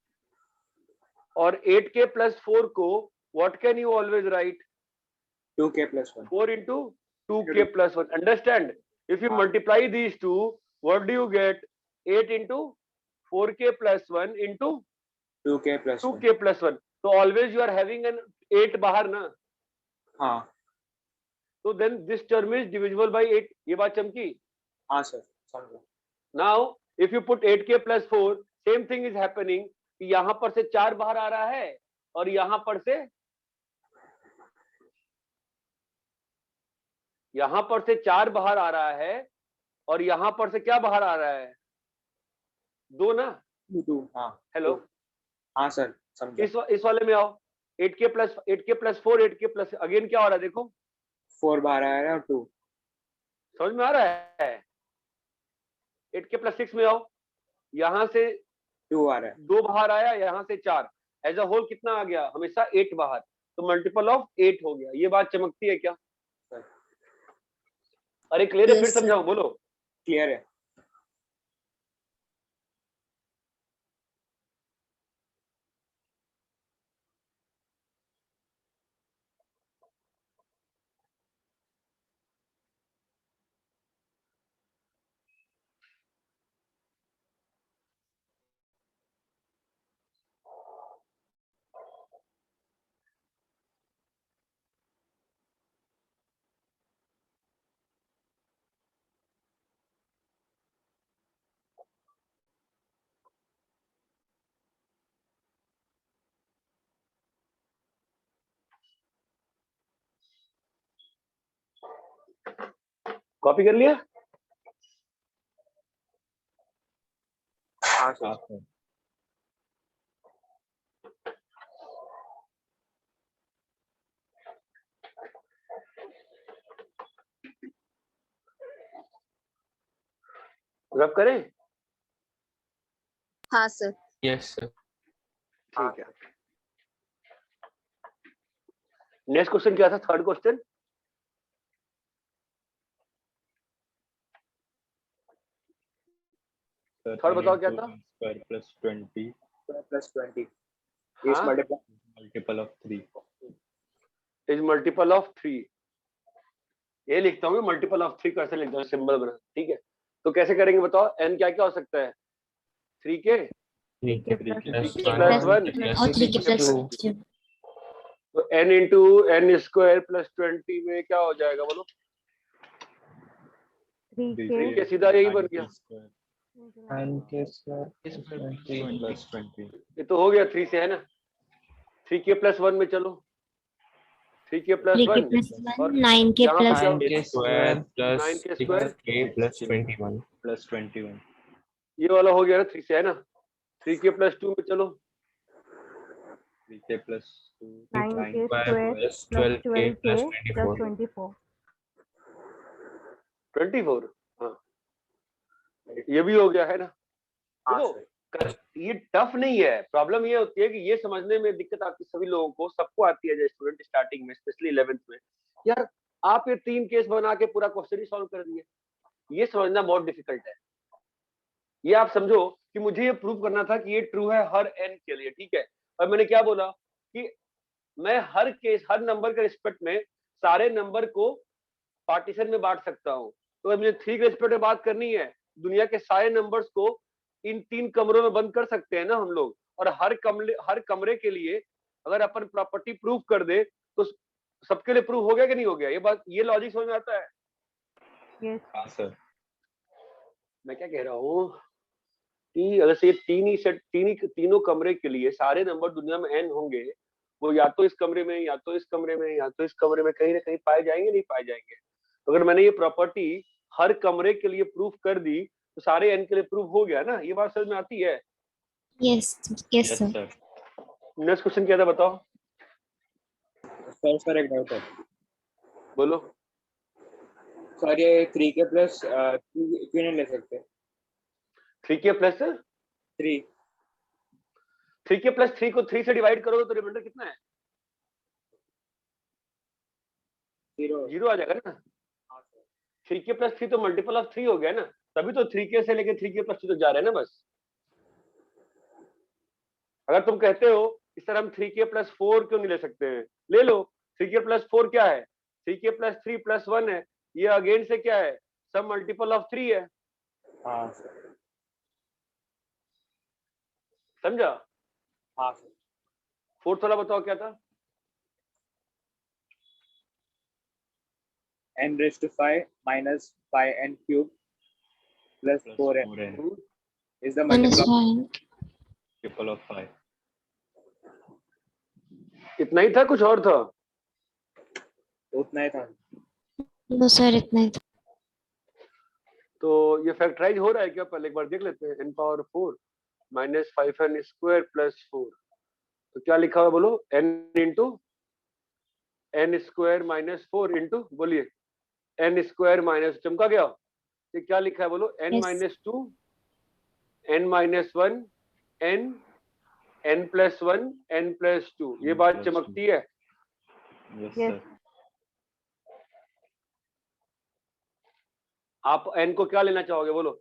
और 8k प्लस 4 को what can you always right 2k plus 1। 4 into 2k plus 1. Understand? If you multiply these two, what do you get? 8 into 4k plus 1 into 2k plus 1। 2k plus 1. So always you are having an 8 बाहर ना? हाँ। So then this term is divisible by 8. ये बात चमकी? हाँ sir समझा। Now if you put 8k plus 4, same thing is happening. यहाँ पर से 4 बाहर आ रहा है और यहाँ पर से 4 बाहर आ रहा है और यहाँ पर से क्या बाहर आ रहा है? 2 ना? 2। हाँ। हेलो, हाँ सर समझा। इस वाले में आओ। 8k plus 4, 8k plus again क्या हो रहा है देखो? 4 बाहर आ रहा है और 2। समझ में आ रहा है? 8k प्लस 6 में आओ, यहाँ से 2 आ रहा है। 2 बाहर आया, यहाँ से 4, एज अ होल कितना आ गया? हमेशा 8 बाहर, तो मल्टीपल ऑफ 8 हो गया। ये बात चमकती है क्या? अरे क्लियर है? फिर समझाओ, बोलो। क्लियर है। कॉपी कर लिया? हाँ सर। रब करें? हाँ सर। Yes sir. ठीक है। नेक्स्ट क्वेश्चन क्या था? Third question. थर्ड बताओ क्या था? स्क्वायर प्लस 20 प्लस 20 हाँ? Is multiple of 3 is multiple of 3। ये लिखता हूँ मल्टीपल ऑफ 3 कैसे लिखता हूँ, सिंबल बना। ठीक है, तो कैसे करेंगे बताओ? n क्या क्या हो सकता है? 3k 3k प्लस 1 और 3k प्लस 2। तो n into n square plus 20 में क्या हो जाएगा बोलो? 3k सीधा यही बन गया। 9k स्क्वायर प्लस 20 ये तो हो गया 3 से, है ना? 3k प्लस 1 में चलो, 3k प्लस 3k 1 प्लस और 1 9k यहाँ पे प्लस क्या? 9k square plus 9k square 6k plus 21। plus 21. ये वाला हो गया ना 3 से, है ना? 3k + 2 में चलो 3k plus 2. 9k square plus 12k plus 24. 24, हाँ ये भी हो गया, है ना? हाँ देखो सर। ये टफ नहीं है, प्रॉब्लम ये होती है कि ये समझने में दिक्कत आती है सभी लोगों को, सबको आती है, जो स्टूडेंट स्टार्टिंग में, स्पेशली 11th में। यार आप ये 3 केस बना के पूरा क्वेश्चन ही सॉल्व कर दिए, ये समझना बहुत डिफिकल्ट है। ये आप समझो कि मुझे ये प्रूव करना था कि ये ट्रू है हर n के लिए, ठीक है? और मैंने क्या बोला कि मैं हर केस, हर नंबर के रिस्पेक्ट में सारे नंबर को पार्टीशन में बांट सकता हूँ। तो मुझे 3 के रिस्पेक्ट में बात करनी है, दुनिया के सारे नंबर्स को इन 3 कमरों में बंद कर सकते हैं ना हम लोग। और हर कमरे के लिए अगर अपन प्रॉपर्टी प्रूव कर दे तो सबके लिए प्रूव हो गया कि नहीं हो गया? ये बात, ये लॉजिक समझ में आता है? Yes. हाँ सर. मैं क्या कह रहा हूँ कि अगर से तीनों कमरे के लिए सारे नंबर दुनिया में n होंगे, वो या तो इस कमरे में, या तो इस कमरे में, या तो इस कमरे में कहीं ना कहीं पाए जाएंगे, नहीं पाए जाएंगे। तो अगर मैंने ये प्रॉपर्टी हर कमरे के लिए प्रूफ कर दी तो सारे n के लिए प्रूफ हो गया ना? ये बात समझ में आती है? Yes Yes sir. sir. Next question क्या था बताओ? सर एक डाउट है। बोलो। सर ये 3k plus क्यों नहीं ले सकते? 3k plus 3 3k plus 3 को 3 से डिवाइड करोगे तो रिमाइंडर कितना है? 0। 0 आ जाएगा ना? हाँ सर। 3k plus 3 तो मल्टीपल ऑफ 3 हो गया ना, तभी तो 3k से लेके 3k plus 3 तो जा रहे हैं ना बस। अगर तुम कहते हो इस तरह हम 3k plus 4 क्यों नहीं ले सकते हैं? ले लो। 3k plus 4 क्या है? 3k plus 3 plus 1 है, ये अगेन से क्या है? सब मल्टीपल ऑफ 3 है। हाँ सर। समझा? हाँ सर। फोर्थ वाला बताओ क्या था? n raised to 5 minus 5n cube plus Plus 4n 4n. is the multiple of Multiple of 5. इतना ही था, कुछ और था? उतना ही था। नो सर इतना ही था। तो ये फैक्टराइज हो रहा है क्या? पहले एक बार देख लेते हैं। n power 4 minus 5n square plus 4, तो क्या लिखा हुआ बोलो? n into n square minus 4 into, बोलिए, n स्क्वायर माइनस, चमका गया? ये क्या लिखा है बोलो? n Yes. Minus 2, n minus 1, n, n plus 1, n plus 2। ये N बात plus चमकती है? Yes Yes. sir. आप n को क्या लेना चाहोगे बोलो?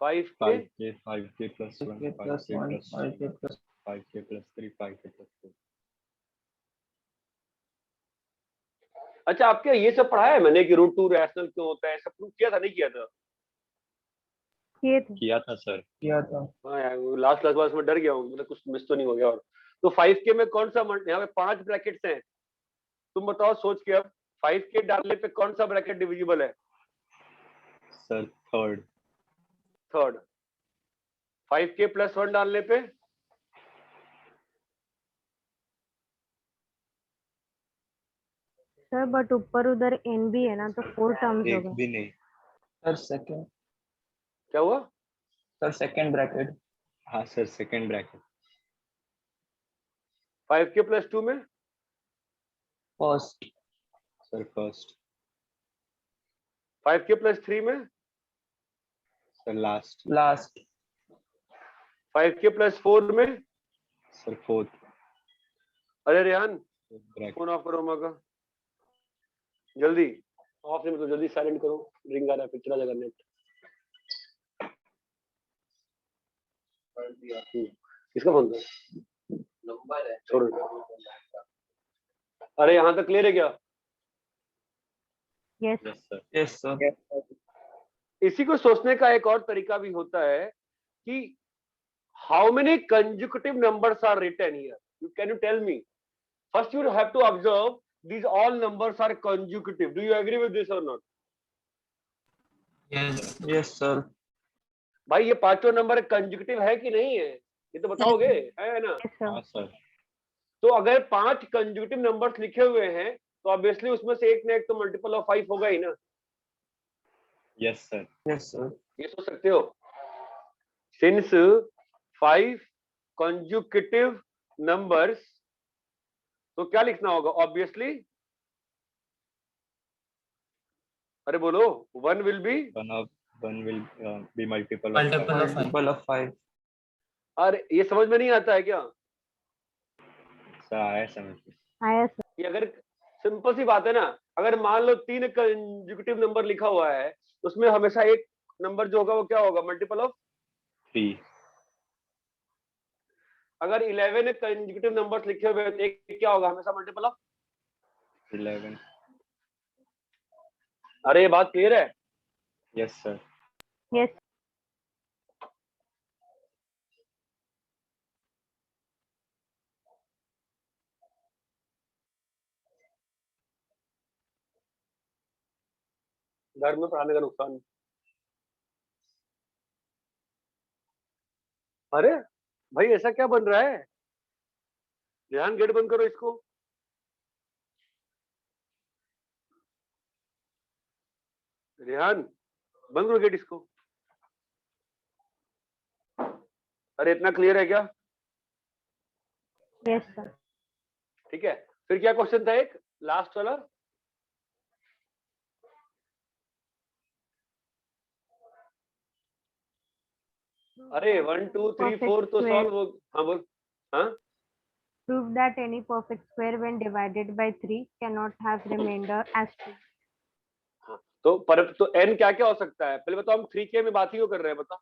5k 5k plus 1, 5k plus 2, 5k plus 3, 5k plus 4. अच्छा, आपके ये सब पढ़ाया है मैंने कि रूट 2 रैशनल क्यों होता है? सब प्रूव किया था, नहीं किया था? किए थे। किया था सर. हाँ यार, लास्ट क्लास में डर गया हूँ, मतलब कुछ मिस तो नहीं हो गया। और तो 5k में कौन सा, यहाँ पे 5 ब्रैकेट्स हैं, तुम बताओ सोच के। अब 5k डालने पे कौन सा ब्रैकेट डिविजिबल है? Sir, third. Third. 5k plus 1 डालने पे सर बट ऊपर उधर n भी है ना, तो 4 टर्म्स हो एक गए। भी नहीं. सर सेकंड, क्या हुआ? Sir second bracket. हाँ sir, second bracket. 5k plus 2 में first, Sir, first. 5k plus 3 में Sir, last. Last, 5k plus 4 में। Sir, fourth. अरे रेहान, Bracket. फोन ऑफ करो माँ का, जल्दी ऑफ नहीं, तो जल्दी साइलेंट करो, रिंग आ रहा है, फिर चला जाएगा नेट। किसका फोन था? नंबर है, छोड़ो। अरे यहाँ तक क्लियर है क्या? Yes. Yes sir. Yes sir. इसी को सोचने का एक और तरीका भी होता है कि how many consecutive numbers are written here, you can you tell me? First you have to observe these all numbers are consecutive. Do you agree with this or not? Yes sir. भाई ये पांचों number consecutive है कि नहीं है? ये तो बताओगे, है ना? Yes sir. हाँ sir. तो अगर 5 कंसेक्यूटिव नंबर्स लिखे हुए हैं तो ऑब्वियसली उसमें से एक ना एक तो मल्टीपल ऑफ 5 होगा ही ना। Yes, sir. Yes, sir. ये सोच सकते हो, सिंस 5 consecutive numbers, तो क्या लिखना होगा ऑब्वियसली? अरे बोलो, 1 will be, One will be multiple of Multiple of 5. Multiple of 5. अरे ये समझ में नहीं आता है क्या? sir. आया समझ में. आया सर। ये अगर सिंपल सी बात है ना, अगर मान लो 3 कंसेक्यूटिव नंबर लिखा हुआ है, उसमें हमेशा एक नंबर जो होगा वो क्या होगा? Multiple of 3. अगर 11 कंसेक्यूटिव नंबर्स लिखे हुए हैं तो एक क्या होगा? हमेशा मल्टीपल ऑफ। 11. अरे ये बात क्लियर है? Yes, sir. यस घर में पढ़ाने का नुकसान। अरे भाई ऐसा क्या बन रहा है? ध्यान, गेट बंद करो इसको। रेहान बंद करो गेट इसको। अरे इतना क्लियर है क्या? Yes sir. ठीक है, फिर क्या क्वेश्चन था एक लास्ट वाला? अरे 1 2 3 4 तो सॉल्व हो। हाँ बोल। हाँ Prove that any perfect square when divided by 3 cannot have remainder as 2. तो n क्या क्या हो सकता है? पहले बताओ, हम 3k में बात ही क्यों कर रहे हैं बता?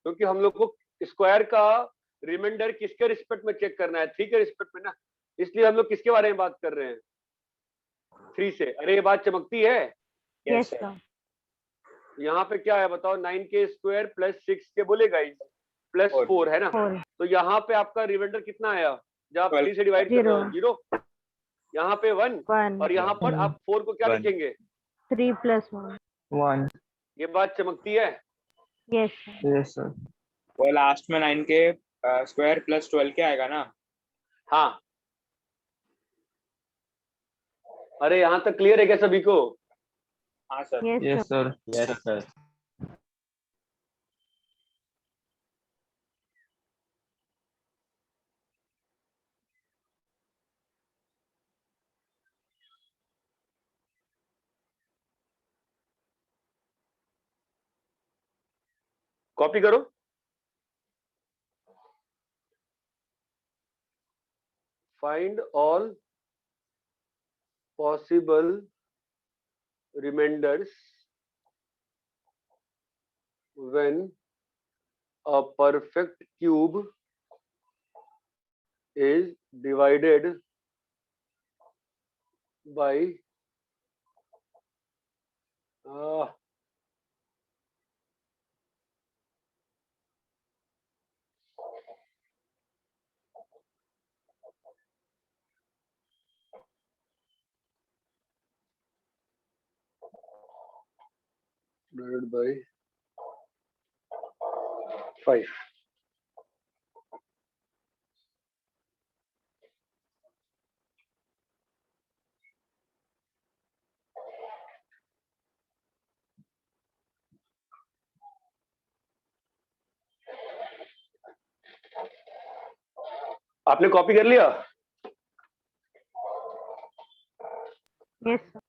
क्योंकि हम लोग को स्क्वायर का रिमाइंडर किसके रिस्पेक्ट में चेक करना है? 3 के रिस्पेक्ट में ना, इसलिए हम लोग किसके बारे में बात कर रहे हैं? 3 से। अरे ये बात चमकती है। Yes sir. यहाँ पे क्या है बताओ? 9k स्क्वायर प्लस 6k बोलेगा प्लस 4 है ना? 4 तो यहाँ पे आपका रिमाइंडर कितना आया जब आप 3 से डिवाइड कर रहे हो? 0। यहाँ पे 1 1 और यहाँ पर आप 4 को क्या One. लिखेंगे? 3 plus 1. 1. ये बात चमकती है। Yes sir. Yes, sir. वो लास्ट में 9k स्क्वायर प्लस 12k आएगा ना? हाँ, अरे यहाँ तक क्लियर है क्या सभी को? हाँ sir. Yes Yes, sir. sir. Yes, sir. Copy करो। Find all possible remainders when a perfect cube is divided by divided by 5। आपने कॉपी कर लिया? Yes sir.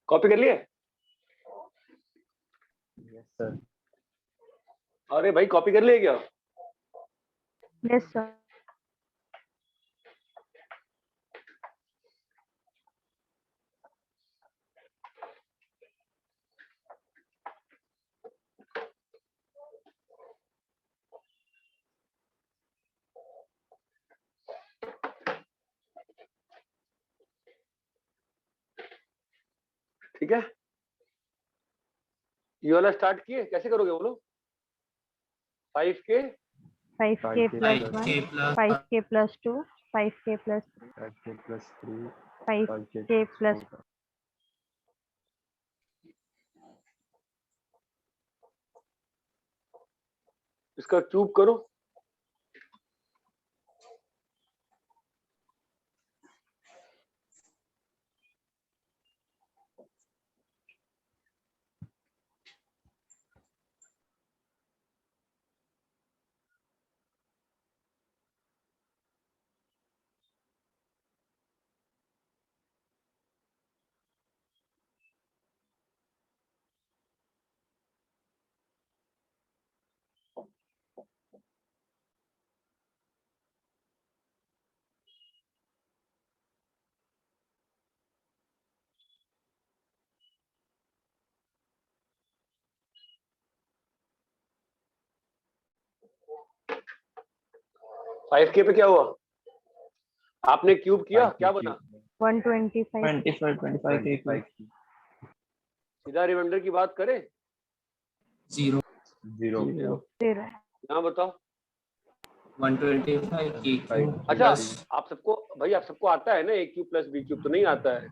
कॉपी कर लिए? Yes, sir. अरे भाई कॉपी कर लिए क्या? Yes, sir. ठीक है, ये वाला स्टार्ट किए, कैसे करोगे बोलो? 5k 5k plus 1, 5k plus 2, 5k plus 3, 5k plus 3, 5k plus 4. इसका क्यूब करो। फाइव के पे क्या हुआ? आपने क्यूब किया, क्या बना? 125. 25k. सीधा रिमाइंडर की बात करें? 0. 0. यहाँ बताओ। 125k. अच्छा, आप सबको भाई, आप सबको आता है ना a cube plus b cube? तो नहीं आता है।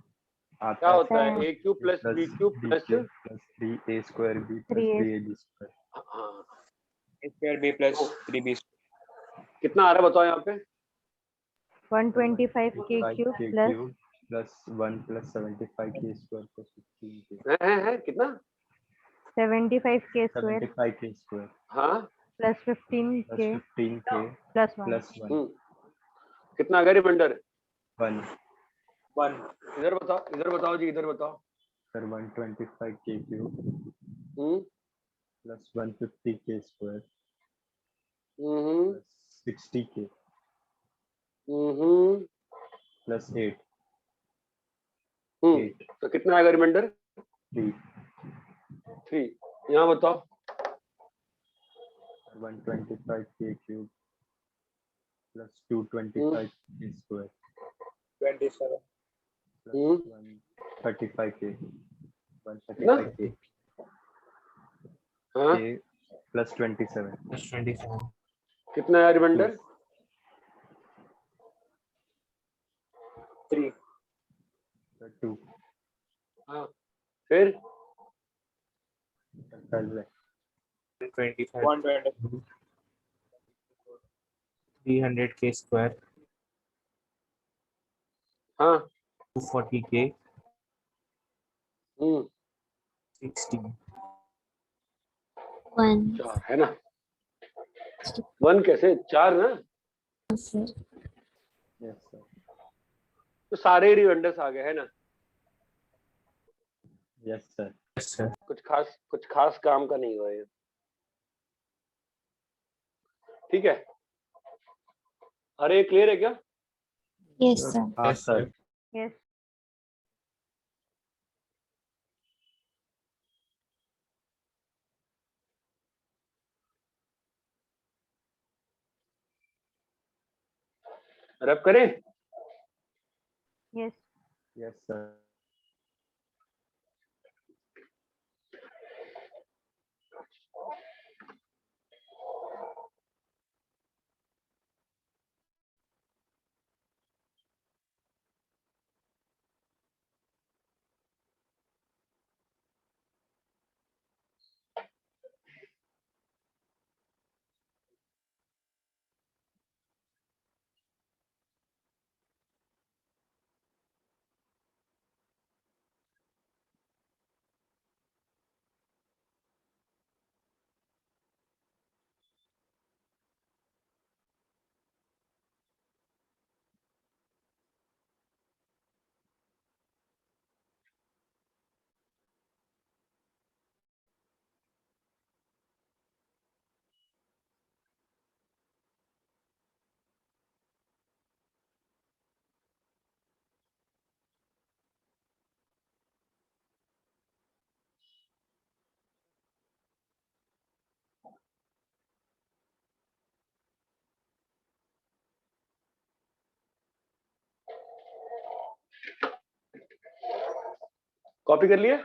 क्या होता है? A cube plus b cube plus 3a square b plus 3a. 3ab square. हाँ, A square B plus 3B square. कितना आ रहा है बताओ यहाँ पे? 125k cube plus plus 1 plus 75k square plus 15k. है कितना? 75k square 75k square हाँ, plus plus 15k 15k plus 1. plus 1. कितना आ गया रिमाइंडर? 1. 1. इधर बताओ, इधर बताओ जी, इधर बताओ। Sir, 125k cube हम्म plus 150k square हम्म plus 60k हम्म plus 8. हम्म, तो कितना आएगा रिमाइंडर? 3. 3। यहाँ बताओ। 125k cube plus 225k square 27. plus 135k 135k हाँ, k plus 27. कितना आया रिमाइंडर? 3. 2. हाँ, फिर 120. 300k square, हाँ 240k, 60. 1. चार है ना? 1 कैसे? 4 ना? Sir. Yes, sir. तो सारे रिमाइंडर्स आ गए है ना? Yes, sir. Yes, sir. कुछ खास काम का नहीं हुआ ये। ठीक है, अरे क्लियर है क्या? Yes, sir. Yes, sir. Yes. रब करें? Yes. Yes, sir. कॉपी कर लिया?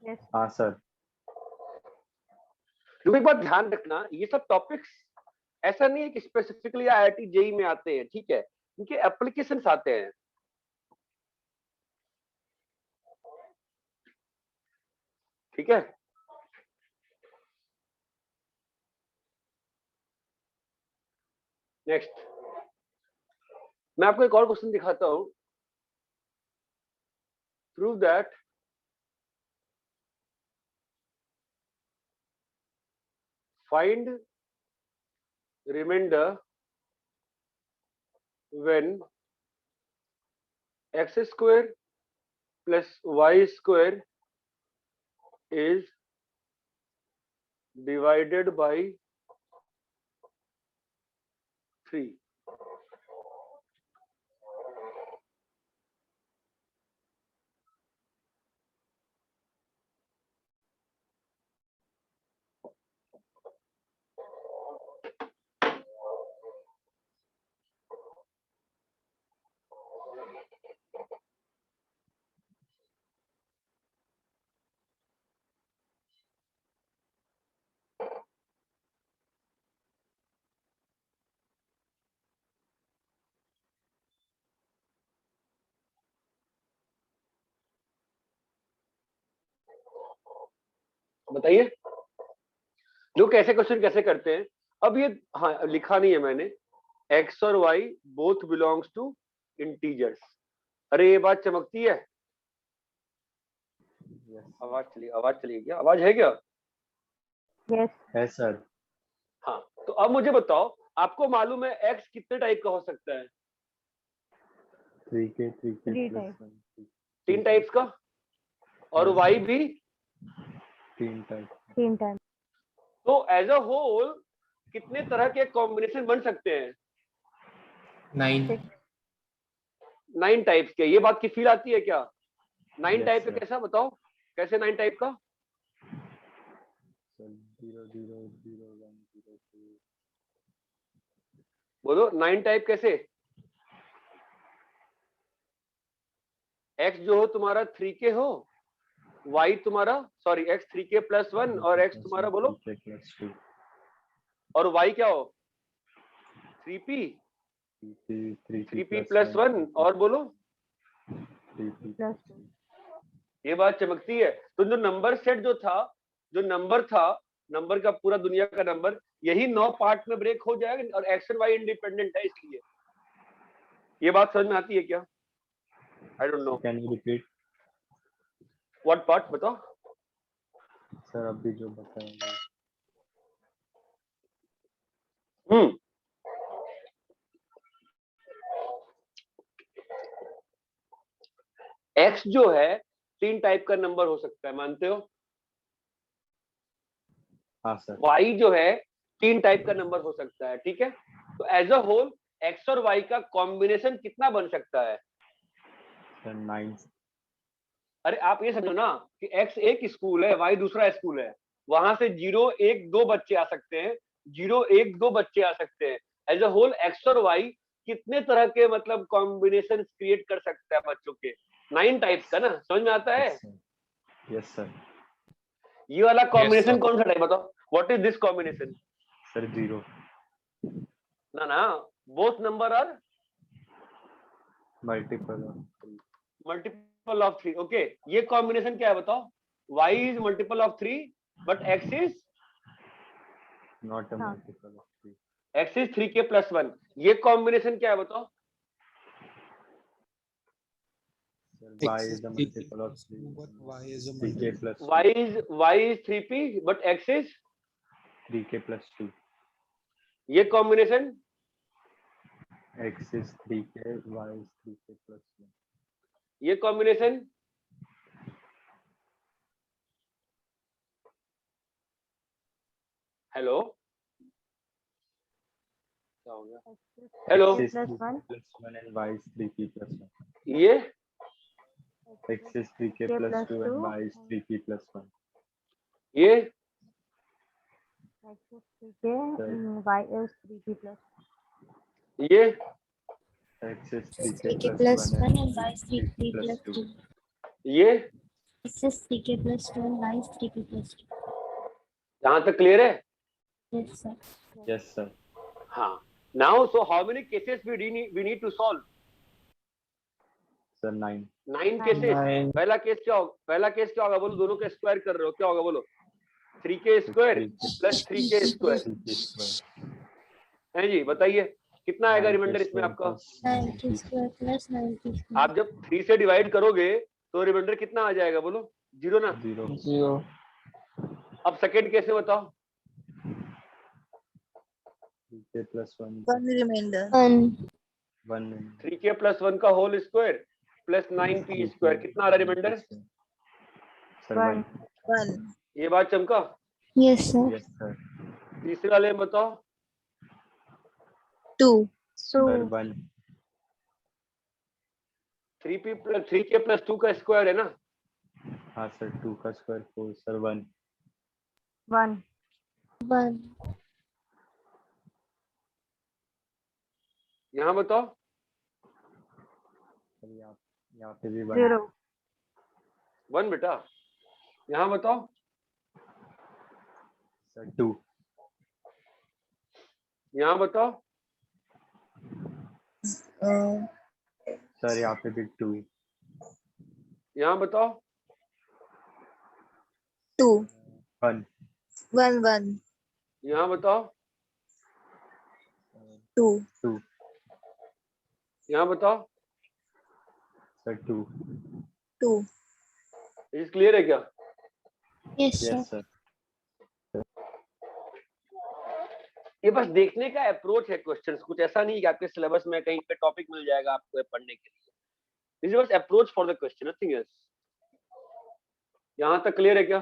Yes. हाँ सर। तो एक बात ध्यान रखना, ये सब टॉपिक्स ऐसा नहीं है कि स्पेसिफिकली आईआईटी जेई में आते हैं, ठीक है, इनके एप्लीकेशंस आते हैं। ठीक है, नेक्स्ट मैं आपको एक और क्वेश्चन दिखाता हूं। Prove that find remainder when x square plus y square is divided by 3। बताइए लोग कैसे क्वेश्चन कैसे करते हैं। अब ये हाँ लिखा नहीं है मैंने, x और y both belongs to integers. अरे ये बात चमकती है। आवाज चली क्या? आवाज है क्या? Yes. है सर। हाँ, तो अब मुझे बताओ, आपको मालूम है x कितने टाइप का हो सकता है? 3k 3k Three plus type. 1 3 types का, और y भी 3 टाइप। 3 times. तो एज अ होल कितने तरह के कॉम्बिनेशन बन सकते हैं? 9. 9 टाइप्स के। ये बात की फील आती है क्या? 9 Yes, टाइप का sir. कैसा बताओ, कैसे 9 टाइप का? सर 0 0 0 1 0 2। बोलो 9 टाइप कैसे? x जो हो तुम्हारा 3k हो, y तुम्हारा सॉरी x 3k plus 1 और x तुम्हारा बोलो, 3k plus 2 और y क्या हो 3p 3p plus 1 और बोलो 3p Plus 2. ये बात चमकती है। तो जो नंबर सेट जो था, जो नंबर था, नंबर का पूरा दुनिया का नंबर, यही 9 पार्ट में ब्रेक हो जाएगा और एक्स और वाई इंडिपेंडेंट है, इसलिए ये बात समझ में आती है क्या? I don't know can you repeat what part, बताओ। सर अभी जो बताएंगे। एक्स जो है 3 टाइप का नंबर हो सकता है, मानते हो? हाँ सर। वाई जो है 3 टाइप का नंबर हो सकता है, ठीक है। तो एज अ होल एक्स और वाई का कॉम्बिनेशन कितना बन सकता है? सर 9। अरे आप ये समझो ना कि एक्स एक स्कूल है, वाई दूसरा स्कूल है, वहां से 0 1 2 बच्चे आ सकते हैं, 0 1 2 बच्चे आ सकते हैं। एज अ होल एक्स और वाई कितने तरह के मतलब कॉम्बिनेशन क्रिएट कर सकता है बच्चों के? 9 टाइप्स का ना, समझ में आता है? Yes sir. ये वाला कॉम्बिनेशन sir. कौन सा टाइप बताओ, what is this combination? Sir 0 ना both number are multiple multiple of 3। Okay, ये कॉम्बिनेशन क्या है बताओ? y is multiple of 3 but x is not a हाँ. Multiple of 3। x is 3k plus 1। ये कॉम्बिनेशन क्या है बताओ? Sir y is a multiple of 3 But y is a 3k plus 2 y is 3p but x is 3k plus 2। ये combination x is 3k y is 3k plus 1। ये combination hello क्या हो गया? Hello, x is Plus 3k 1. plus 1 and y is 3k plus 1। ये x is 3k plus 2 and y is 3k plus 1। ये X is 3k, y is 3p plus 1. ये x is 3k 3k plus plus 1 1 and and y is 3k plus plus 2. ये This is 3k plus 2 and y is 3k plus 2. यहाँ तक clear है? Yes, sir. Yes, sir. हाँ. Now, so how many cases we need to solve? Sir, 9. 9 cases. पहला case क्या होगा? बोलो, दोनों का स्क्वायर कर रहे हो, क्या होगा बोलो? 3k square plus 3k square है जी. बताइए कितना आएगा रिमाइंडर इसमें आपका? 9k square plus 9k square. आप जब 3 से डिवाइड करोगे तो रिमाइंडर कितना आ जाएगा बोलो? 0 ना? 0. अब सेकंड केस में बताओ. 3k plus 1. 1 remainder. 1. 3k plus 1 का whole square plus 9p square कितना आ रहा है रिमाइंडर? Sir, 1. 1. ये बात चमका. Yes, sir. Yes, sir. तीसरे वाले में बताओ. 2. Sir, 1. 3k plus 2 का स्क्वायर है ना? हाँ सर, 2 का स्क्वायर 4. सर, 1. 1. 1. यहाँ बताओ. सर, यहाँ पे भी 1. 0. 1 बेटा. यहाँ बताओ. सर, 2. यहाँ बताओ. सर, यहाँ पे भी 2. यहाँ बताओ. 2. 1. 1. 1. यहाँ बताओ. 2. 2. यहाँ बताओ. सर, 2. 2. इस क्लियर है क्या? Yes, sir. Yes, sir. ये बस देखने का अप्रोच है क्वेश्चंस. कुछ ऐसा नहीं कि आपके सिलेबस में कहीं पे टॉपिक मिल जाएगा आपको पढ़ने के लिए. दिस इज बस approach for the question, nothing else. यहाँ तक क्लियर है क्या?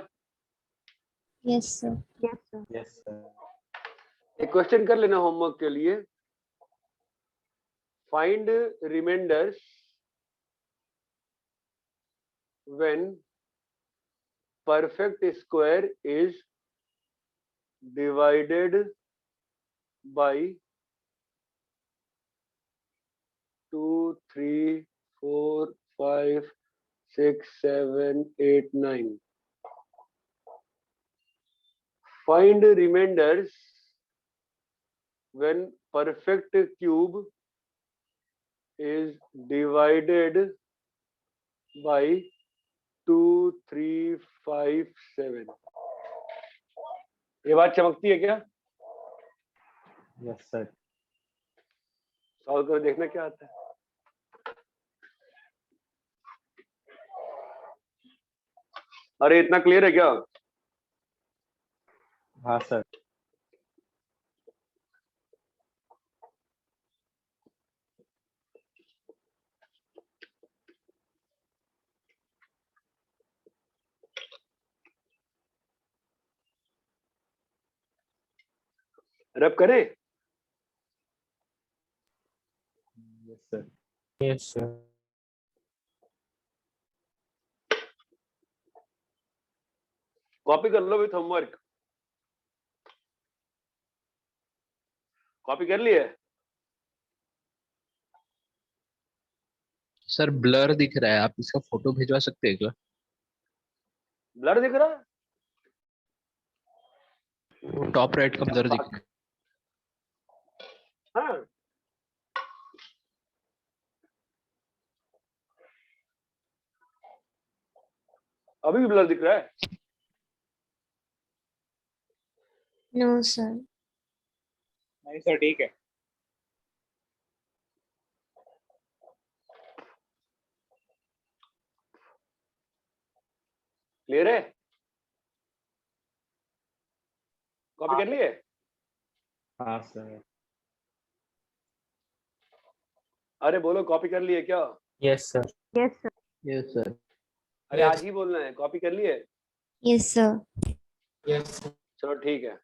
Yes, sir. Yes, sir. Yes, sir. एक क्वेश्चन कर लेना होमवर्क के लिए. Find remainders when perfect square is divided by 2, 3, 4, 5, 6, 7, 8, 9. Find remainders when perfect cube is divided by 2, 3, 5, 7. ये बात चमकती है क्या? Yes, sir. सॉल्व कर देखना क्या आता है. अरे इतना क्लियर है क्या? हाँ सर. रब करें? Yes, sir. Yes, sir. Copy कर लो विथ होमवर्क. कॉपी कर लिए? सर ब्लर दिख रहा है, आप इसका फोटो भिजवा सकते हैं क्या? ब्लर दिख रहा है? वो टॉप राइट का ब्लर दिख रहा है. हाँ. अभी भी ब्लर दिख रहा है? No, sir. नहीं सर, ठीक है. क्लियर है? कॉपी कर लिए? हाँ सर. अरे बोलो कॉपी कर लिए क्या? Yes, sir. Yes, sir. Yes sir. अरे आज ही बोलना है. कॉपी कर लिए? Yes, sir. Yes, sir. चलो ठीक है.